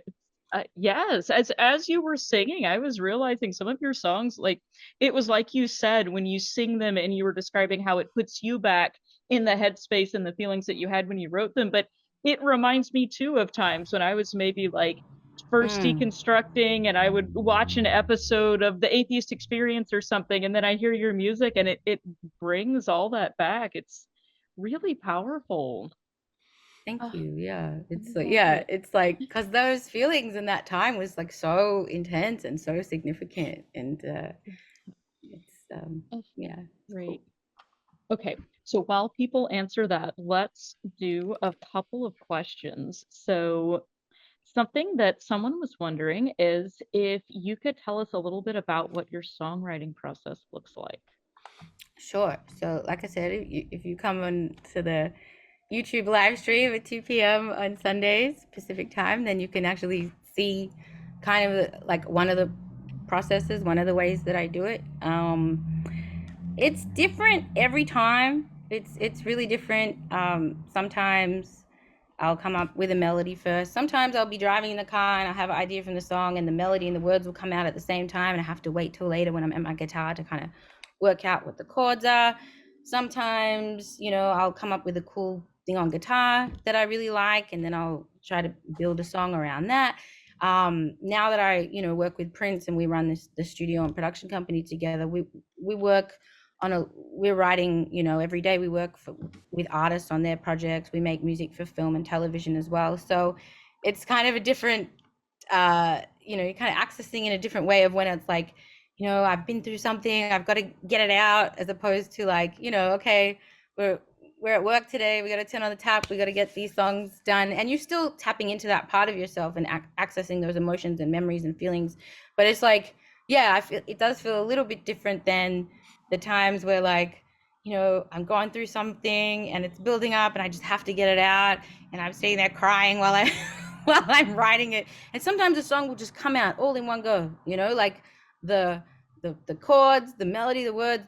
Speaker 1: Yes, as you were singing, I was realizing some of your songs, like it was like you said when you sing them and you were describing how it puts you back in the headspace and the feelings that you had when you wrote them. But it reminds me too of times when I was maybe like first deconstructing and I would watch an episode of The Atheist Experience or something, and then I hear your music and it brings all that back. It's really powerful.
Speaker 3: Thank
Speaker 1: Oh,
Speaker 3: you. Yeah. It's
Speaker 1: love
Speaker 3: like, yeah,
Speaker 1: it.
Speaker 3: it's like, because those feelings in that time was like so intense and so significant. And it's,
Speaker 1: Oh,
Speaker 3: yeah. It's
Speaker 1: great.
Speaker 3: cool.
Speaker 1: Okay, so while people answer that, let's do a couple of questions. So, something that someone was wondering is if you could tell us a little bit about what your songwriting process looks like.
Speaker 3: Sure. So, like I said, if you come on to the YouTube live stream at 2 p.m. on Sundays Pacific time, then you can actually see kind of like one of the processes, one of the ways that I do it. It's different every time. It's really different. Sometimes I'll come up with a melody first. Sometimes I'll be driving in the car and I'll have an idea from the song and the melody and the words will come out at the same time, and I have to wait till later when I'm at my guitar to kind of work out what the chords are. Sometimes, I'll come up with a cool thing on guitar that I really like, and then I'll try to build a song around that. Now that I, work with Prince and we run the studio and production company together, we work we're writing, every day. We work with artists on their projects. We make music for film and television as well. So it's kind of a different, you're kind of accessing in a different way of when it's like, I've been through something, I've got to get it out, as opposed to like, okay, we're at work today, we got to turn on the tap, we got to get these songs done. And you're still tapping into that part of yourself and accessing those emotions and memories and feelings. But it's like, yeah, I feel it does feel a little bit different than the times where like, I'm going through something and it's building up and I just have to get it out, and I'm sitting there crying while I'm writing it. And sometimes a song will just come out all in one go, like the chords, the melody, the words,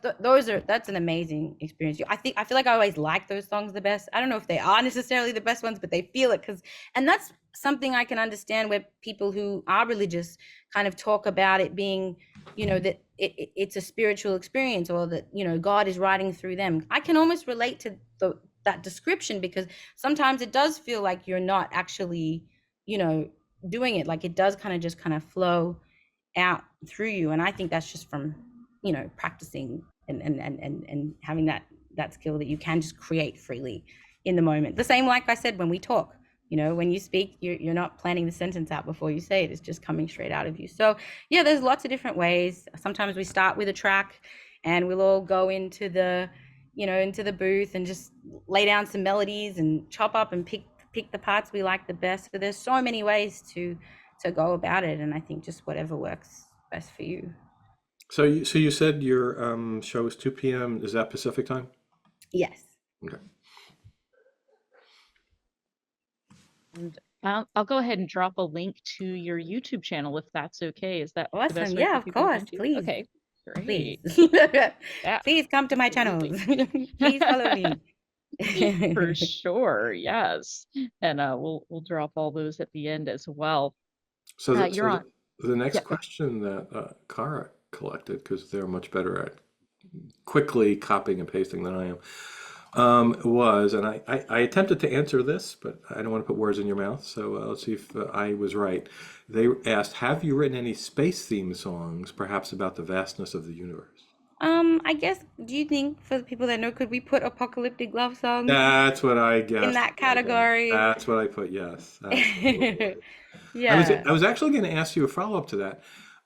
Speaker 3: that's an amazing experience. I feel like I always like those songs the best. I don't know if they are necessarily the best ones, but they feel it, and that's something I can understand where people who are religious kind of talk about it being, that it's a spiritual experience, or that, God is writing through them. I can almost relate to that description, because sometimes it does feel like you're not actually, doing it. Like it does kind of flow out through you. And I think that's just from, practicing and having that skill that you can just create freely in the moment. The same, like I said, when we talk, when you speak, you're not planning the sentence out before you say it. It's just coming straight out of you. So yeah, there's lots of different ways. Sometimes we start with a track and we'll all go into the, into the booth and just lay down some melodies and chop up and pick the parts we like the best. But there's so many ways to go about it, and I think just whatever works best for you.
Speaker 4: So you said your show is 2 p.m. Is that Pacific time?
Speaker 3: Yes.
Speaker 4: Okay.
Speaker 1: And I'll go ahead and drop a link to your YouTube channel if that's okay. Is that the best
Speaker 3: Awesome.
Speaker 1: way
Speaker 3: Yeah,
Speaker 1: for
Speaker 3: of
Speaker 1: people to
Speaker 3: course.
Speaker 1: find you?
Speaker 3: Please.
Speaker 1: Okay,
Speaker 3: Please.
Speaker 1: great. Yeah,
Speaker 3: Please come to my channels.
Speaker 1: absolutely.
Speaker 3: Please follow me.
Speaker 1: For sure, yes. And we'll drop all those at the end as well.
Speaker 4: So
Speaker 1: You're on.
Speaker 4: the next
Speaker 1: Yeah, go.
Speaker 4: question that Kara collected, because they're much better at quickly copying and pasting than I am, was, and I attempted to answer this, but I don't want to put words in your mouth, so let's see if I was right. They asked, have you written any space theme songs, perhaps about the vastness of the universe?
Speaker 3: I guess, do you think, for the people that know, could we put apocalyptic love songs
Speaker 4: That's what I guessed.
Speaker 3: in that category?
Speaker 4: That's what I put, yes. Absolutely.
Speaker 3: Yeah.
Speaker 4: I was actually going to ask you a follow-up to that.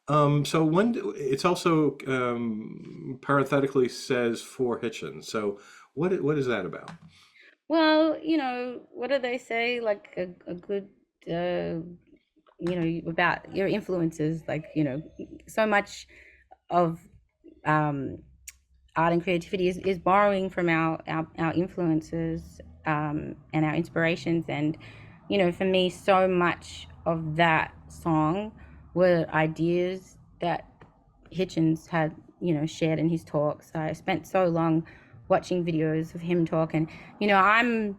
Speaker 4: So it's also parenthetically says for Hitchens. So what is that about?
Speaker 3: Well, what do they say? Like a good, about your influences, like, so much of art and creativity is borrowing from our influences and our inspirations. And, for me, so much of that song were ideas that Hitchens had, shared in his talks. I spent so long watching videos of him talk, and, I'm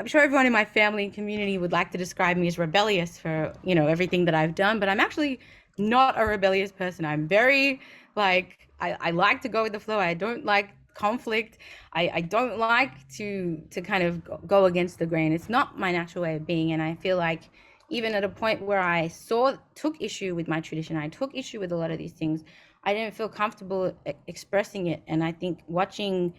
Speaker 3: sure everyone in my family and community would like to describe me as rebellious for, everything that I've done, but I'm actually not a rebellious person. I'm very, like, I like to go with the flow. I don't like conflict. I don't like to kind of go against the grain. It's not my natural way of being. And I feel like even at a point where I took issue with my tradition, I took issue with a lot of these things, I didn't feel comfortable expressing it. And I think watching,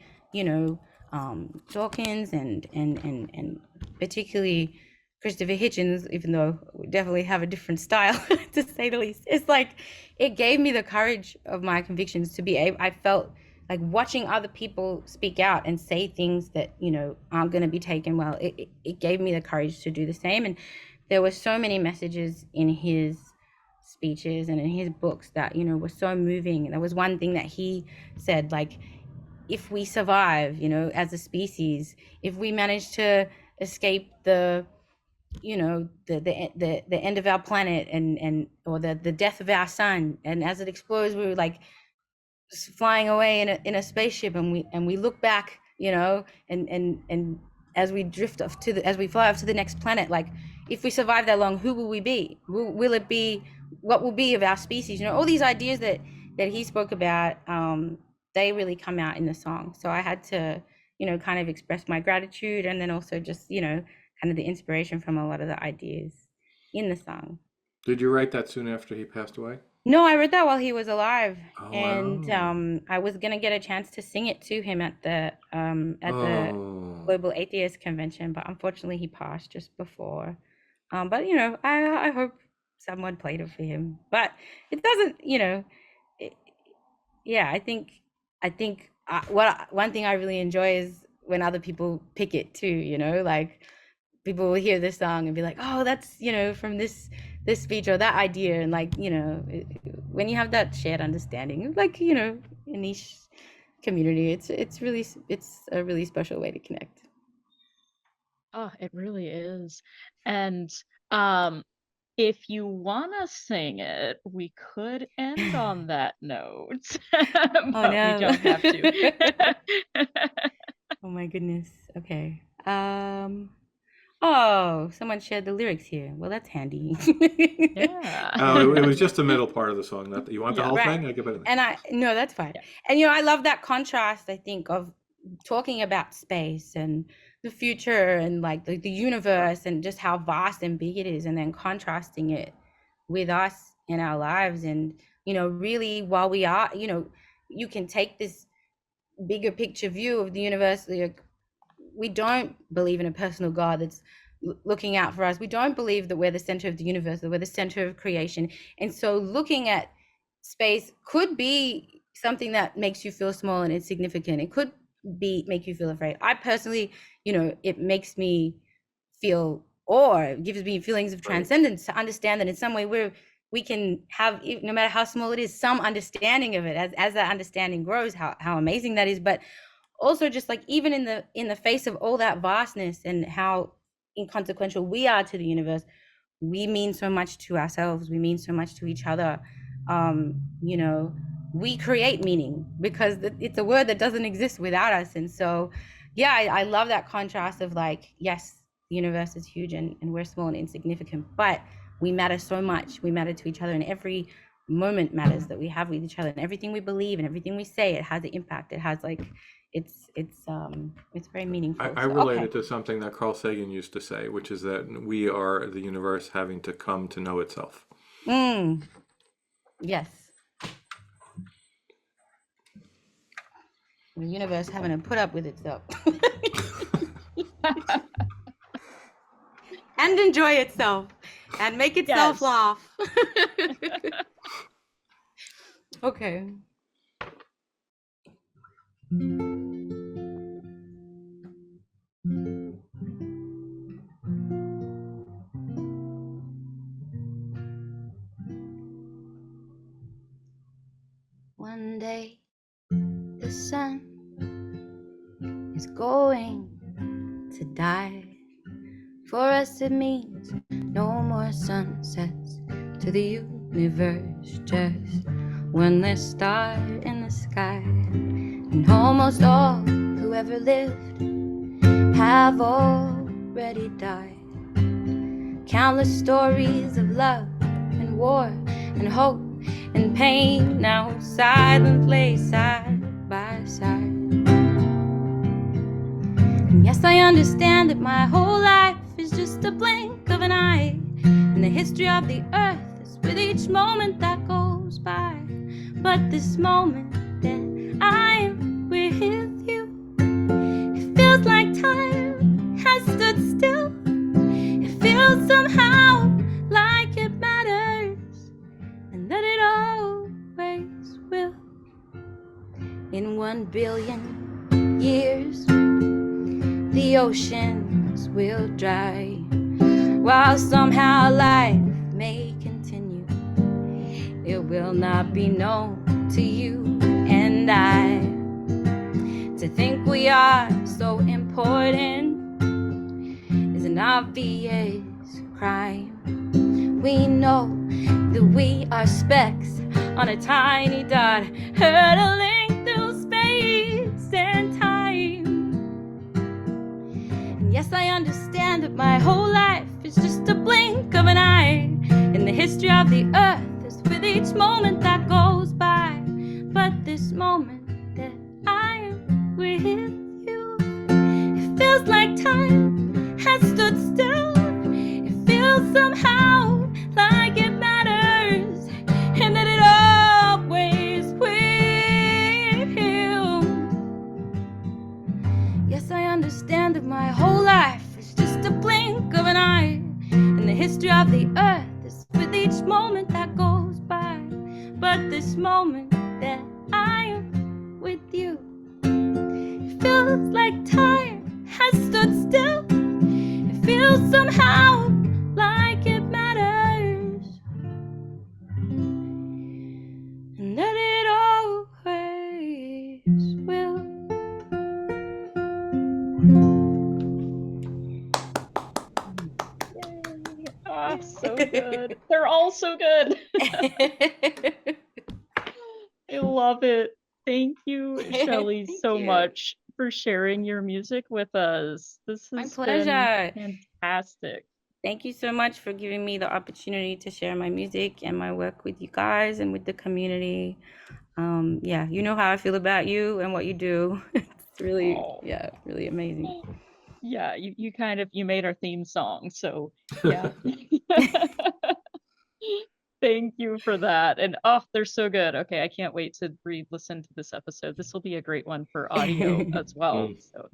Speaker 3: Dawkins and particularly Christopher Hitchens, even though we definitely have a different style to say the least, it's like it gave me the courage of my convictions to be able. I felt like watching other people speak out and say things that aren't going to be taken well. It gave me the courage to do the same. And there were so many messages in his speeches and in his books that were so moving. And there was one thing that he said, like, if we survive, as a species, if we manage to escape the end of our planet and or the death of our sun, and as it explodes, we were like flying away in a spaceship, and we look back, and as we drift off as we fly off to the next planet, like, if we survive that long, who will we be? Will it be, what will be of our species? all these ideas that he spoke about, they really come out in the song. So I had to, kind of express my gratitude, and then also just, kind of the inspiration from a lot of the ideas in the song.
Speaker 4: Did you write that soon after he passed away?
Speaker 3: No, I wrote that while he was alive.
Speaker 4: Oh,
Speaker 3: and
Speaker 4: wow.
Speaker 3: I was gonna get a chance to sing it to him at the Global Atheist Convention, but unfortunately he passed just before. But I hope someone played it for him. But it doesn't, yeah, I think one thing I really enjoy is when other people pick it too, like people will hear this song and be like, oh, that's, from this speech or that idea. And like, when you have that shared understanding, like, a niche community, it's a really special way to connect.
Speaker 1: Oh, it really is. And if you want to sing it, we could end on that note,
Speaker 3: Oh
Speaker 1: but
Speaker 3: no.
Speaker 1: we don't have to.
Speaker 3: Oh my goodness. Okay. Oh, someone shared the lyrics here. Well, that's handy.
Speaker 1: Yeah.
Speaker 4: Oh, it was just the middle part of the song. Not that you want the
Speaker 1: Yeah.
Speaker 4: whole
Speaker 3: Right.
Speaker 4: thing? I get it.
Speaker 3: And no, that's fine.
Speaker 1: Yeah.
Speaker 3: And I love that contrast, I think, of talking about space and the future and like the universe and just how vast and big it is, and then contrasting it with us in our lives. And really, while we are, you can take this bigger picture view of the universe. Like, we don't believe in a personal God that's looking out for us. We don't believe that we're the center of the universe, that we're the center of creation. And so looking at space could be something that makes you feel small and insignificant. It could make you feel afraid. I personally, it makes me feel awe. It gives me feelings of transcendence to understand that in some way we can have, no matter how small it is, some understanding of it. As that understanding grows, how amazing that is. But also, just like even in the face of all that vastness and how inconsequential we are to the universe, we mean so much to ourselves. We mean so much to each other. We create meaning because it's a word that doesn't exist without us. And so, yeah, I love that contrast of like, yes, the universe is huge and we're small and insignificant, but we matter so much. We matter to each other, and every moment matters that we have with each other, and everything we believe and everything we say, it has an impact. It has like, it's very meaningful.
Speaker 4: I relate it to something that Carl Sagan used to say, which is that we are the universe having to come to know itself.
Speaker 3: Yes. The universe having to put up with itself. And enjoy itself and make itself laugh. Okay. One day the sun is going to die. For us it means no more sunsets to the universe, just one less star in the sky. And almost all who ever lived have already died. Countless stories of love and war and hope and pain now silently side by side. And yes, I understand that my whole life is just a blink of an eye, and the history of the earth is with each moment that goes by. But this moment that I am with you, it feels like time has stood still. It feels somehow like it matters, and that it always will. In 1 billion years, the oceans will dry, while somehow life may continue. It will not be known to you and I. To think we are so important is an obvious crime. We know that we are specks on a tiny dot, hurtling through space and time. And yes, I understand that my whole life is just a blink of an eye, and the history of the earth is with each moment that goes by. But this moment that I am with you, it feels like time has stood still. It feels somehow like it matters, and that it always will. Yes, I understand that my whole life is just a blink of an eye, and the history of the earth is with each moment that goes by. But this moment that I am with you, it feels like time has stood still. It feels somehow like it matters, and that it always will.
Speaker 1: Ah, so good. They're all so good. I love it. Thank you, Shelley,
Speaker 3: Thank
Speaker 1: so
Speaker 3: you.
Speaker 1: much for sharing your music with us. This
Speaker 3: My
Speaker 1: has
Speaker 3: pleasure.
Speaker 1: been fantastic.
Speaker 3: Thank you so much for giving me the opportunity to share my music and my work with you guys and with the community. Yeah, you know how I feel about you and what you do. It's really, really amazing.
Speaker 1: Yeah, you kind of, you made our theme song, so yeah. Thank you for that. And oh, they're so good. Okay, I can't wait to re-listen to this episode. This will be a great one for audio as well. So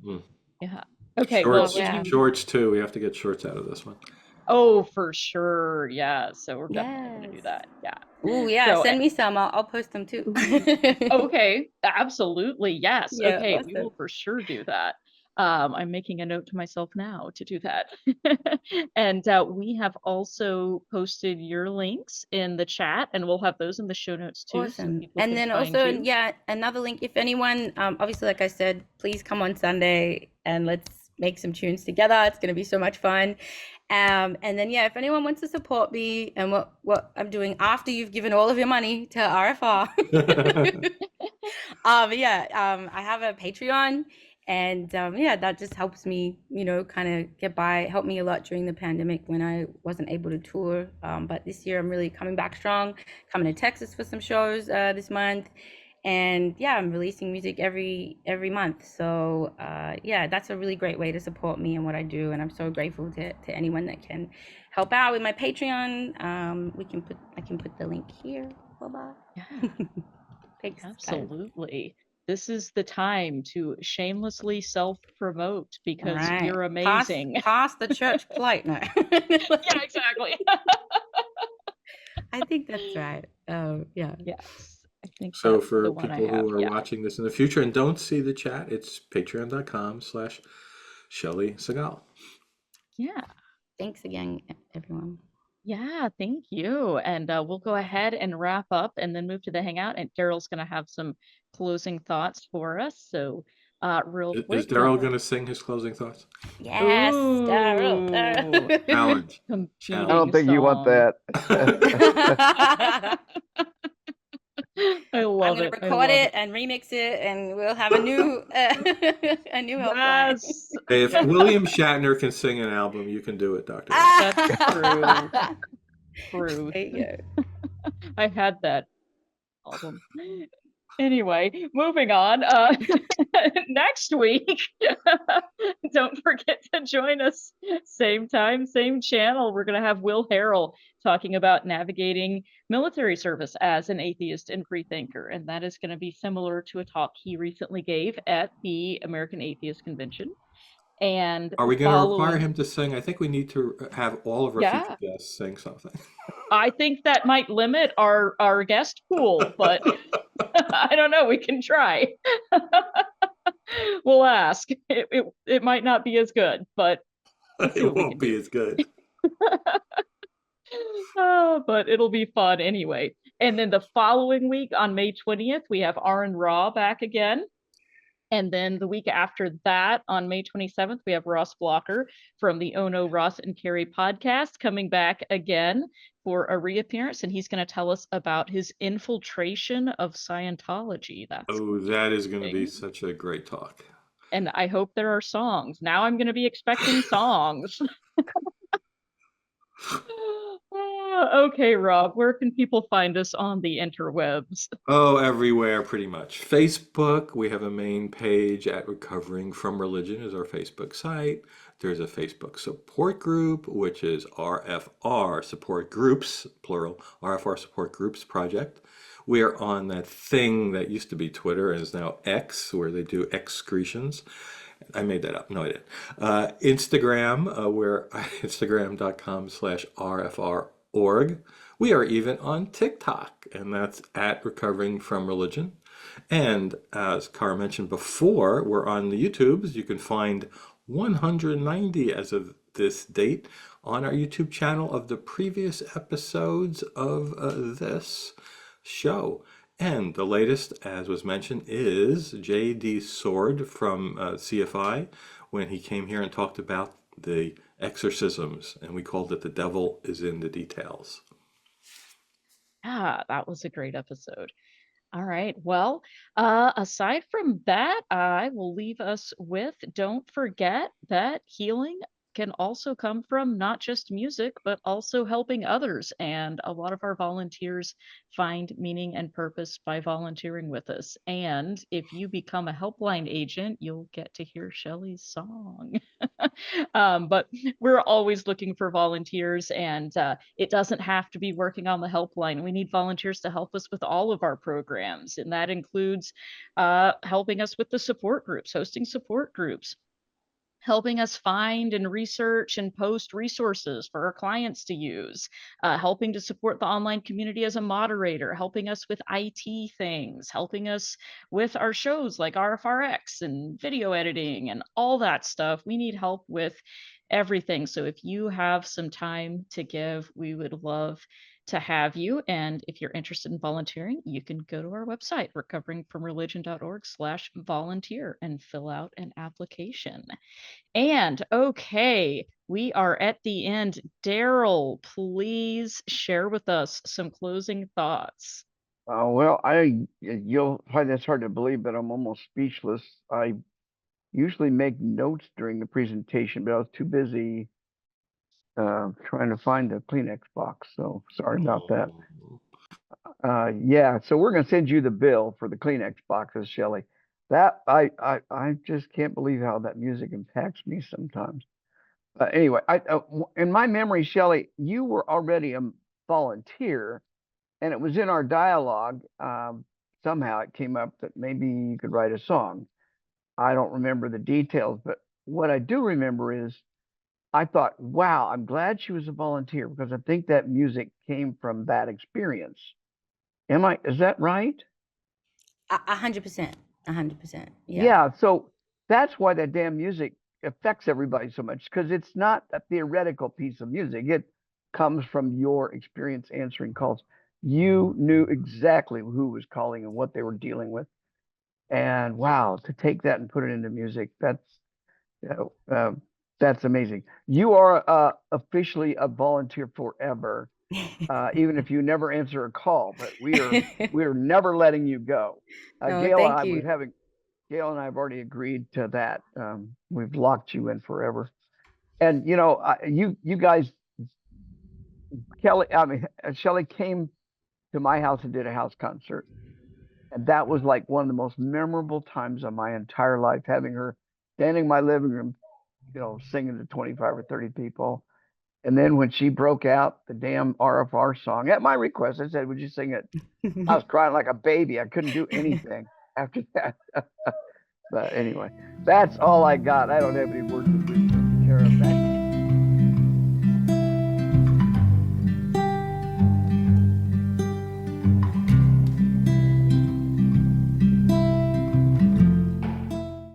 Speaker 1: yeah. Okay, well,
Speaker 4: Shorts too. We have to get shorts out of this one.
Speaker 1: Oh, for sure. Yeah. So we're definitely going to do
Speaker 3: Yes.
Speaker 1: that. Yeah.
Speaker 3: Oh yeah,
Speaker 1: So,
Speaker 3: send me some. I'll post them too.
Speaker 1: okay. Absolutely. Yes.
Speaker 3: Yeah,
Speaker 1: Okay. We
Speaker 3: awesome.
Speaker 1: will for sure do that. I'm making a note to myself now to do that. And we have also posted your links in the chat, and we'll have those in the show notes too, so
Speaker 3: Awesome.
Speaker 1: people
Speaker 3: And
Speaker 1: can
Speaker 3: then
Speaker 1: find
Speaker 3: also,
Speaker 1: you.
Speaker 3: yeah, another link. If anyone, obviously, like I said, please come on Sunday and let's make some tunes together. It's going to be so much fun. And then, yeah, if anyone wants to support me and what I'm doing after you've given all of your money to RFR, I have a Patreon, and yeah, that just helps me, kind of get by. Helped me a lot during the pandemic when I wasn't able to tour. But this year I'm really coming back strong. Coming to Texas for some shows this month, and yeah, I'm releasing music every month. So yeah, that's a really great way to support me and what I do, and I'm so grateful to anyone that can help out with my Patreon. I can put the link here. Bye bye.
Speaker 1: Yeah,
Speaker 3: Thanks, guys.
Speaker 1: absolutely. This is the time to shamelessly self-promote because
Speaker 3: Right.
Speaker 1: you're amazing.
Speaker 3: Pass the church plate now.
Speaker 1: Yeah, exactly.
Speaker 3: I think that's right. Yeah.
Speaker 1: Yes, I think
Speaker 4: So
Speaker 1: that's
Speaker 4: for
Speaker 1: the one I
Speaker 4: people
Speaker 1: have.
Speaker 4: who are
Speaker 1: Yeah.
Speaker 4: watching this in the future and don't see the chat, it's patreon.com/Shelley Segal.
Speaker 1: Yeah.
Speaker 3: Thanks again, everyone.
Speaker 1: Yeah, thank you. And we'll go ahead and wrap up and then move to the hangout. And Daryl's going to have some closing thoughts for us. So, real
Speaker 4: Is
Speaker 1: quick,
Speaker 4: Daryl going to sing his closing thoughts?
Speaker 3: Yes, Daryl.
Speaker 1: ooh,
Speaker 4: Challenge.
Speaker 2: I
Speaker 1: competing
Speaker 2: don't think you want
Speaker 1: song.
Speaker 2: that.
Speaker 1: I
Speaker 3: I'm
Speaker 1: love
Speaker 3: gonna
Speaker 1: it. I
Speaker 3: record
Speaker 1: love
Speaker 3: it
Speaker 1: it.
Speaker 3: and remix it, and we'll have a new a new helpline.
Speaker 1: Yes,
Speaker 4: Hey, if William Shatner can sing an album, you can do it, Dr.
Speaker 1: that's true.
Speaker 3: There
Speaker 1: Truth.
Speaker 3: you go.
Speaker 1: I had that album. Anyway, moving on. Next week, don't forget to join us. Same time, same channel. We're going to have Will Harrell talking about navigating military service as an atheist and free thinker. And that is going to be similar to a talk he recently gave at the American Atheist Convention. And
Speaker 4: Are we going to require
Speaker 1: following,
Speaker 4: him to sing? I think we need to have all of our future
Speaker 1: yeah,
Speaker 4: guests sing something.
Speaker 1: I think that might limit our guest pool, but I don't know. We can try. We'll ask. It might not be as good, but we'll see
Speaker 4: It
Speaker 1: what we can
Speaker 4: won't be
Speaker 1: do.
Speaker 4: as good.
Speaker 1: But it'll be fun anyway. And then the following week on May 20th, we have Aaron Raw back again. And then the week after that, on May 27th, we have Ross Blocker from the Oh No, Ross and Carrie podcast coming back again for a reappearance. And he's going to tell us about his infiltration of Scientology. That's
Speaker 4: Oh, that is going to be
Speaker 1: interesting.
Speaker 4: such a great talk.
Speaker 1: And I hope there are songs. Now I'm going to be expecting songs. Okay, Rob, where can people find us on the interwebs?
Speaker 4: Oh, everywhere pretty much. Facebook, we have a main page at Recovering from Religion is our Facebook site. There's a Facebook support group, which is RfR Support Groups, plural, RfR Support Groups Project. We are on that thing that used to be Twitter and is now X, where they do excretions. I made that up. No, I didn't. Instagram, we're instagram.com/RfRorg. We are even on TikTok, and that's at Recovering from Religion. And as Cara mentioned before, we're on the YouTubes. You can find 190 as of this date on our YouTube channel of the previous episodes of this show. And the latest, as was mentioned, is J.D. Sword from CFI when he came here and talked about the exorcisms, and we called it The Devil is in the Details.
Speaker 1: Yeah, that was a great episode. All right. Well, aside from that, I will leave us with don't forget that healing can also come from not just music, but also helping others. And a lot of our volunteers find meaning and purpose by volunteering with us. And if you become a helpline agent, you'll get to hear Shelley's song. But we're always looking for volunteers, and it doesn't have to be working on the helpline. We need volunteers to help us with all of our programs, and that includes helping us with the support groups, hosting support groups, helping us find and research and post resources for our clients to use, helping to support the online community as a moderator, helping us with IT things, helping us with our shows like RfRx and video editing and all that stuff. We need help with everything. So if you have some time to give, we would love to have you. And if you're interested in volunteering, you can go to our website, recoveringfromreligion.org/volunteer, and fill out an application. And okay, we are at the end. Daryl, please share with us some closing thoughts.
Speaker 2: Well, you'll find this hard to believe, but I'm almost speechless. I usually make notes during the presentation, but I was too busy trying to find the Kleenex box. So sorry about that. Yeah, so we're gonna send you the bill for the Kleenex boxes, Shelley. That I just can't believe how that music impacts me sometimes. Anyway, in my memory, Shelley, you were already a volunteer, and it was in our dialogue. Somehow it came up that maybe you could write a song. I don't remember the details, but what I do remember is I thought, wow, I'm glad she was a volunteer because I think that music came from that experience. Is that right?
Speaker 3: 100%. 100%.
Speaker 2: Yeah. So that's why that damn music affects everybody so much, because it's not a theoretical piece of music. It comes from your experience answering calls. You knew exactly who was calling and what they were dealing with. And wow, to take that and put it into music, that's amazing. You are officially a volunteer forever, even if you never answer a call. But we're never letting you go.
Speaker 3: No,
Speaker 2: Gail
Speaker 3: thank you.
Speaker 2: Gail and I have already agreed to that. We've locked you in forever. And you guys, Shelley came to my house and did a house concert. And that was like one of the most memorable times of my entire life, having her standing in my living room, singing to 25 or 30 people. And then when she broke out the damn RfR song at my request, I said, would you sing it? I was crying like a baby. I couldn't do anything after that. But anyway, that's all I got. I don't have any words to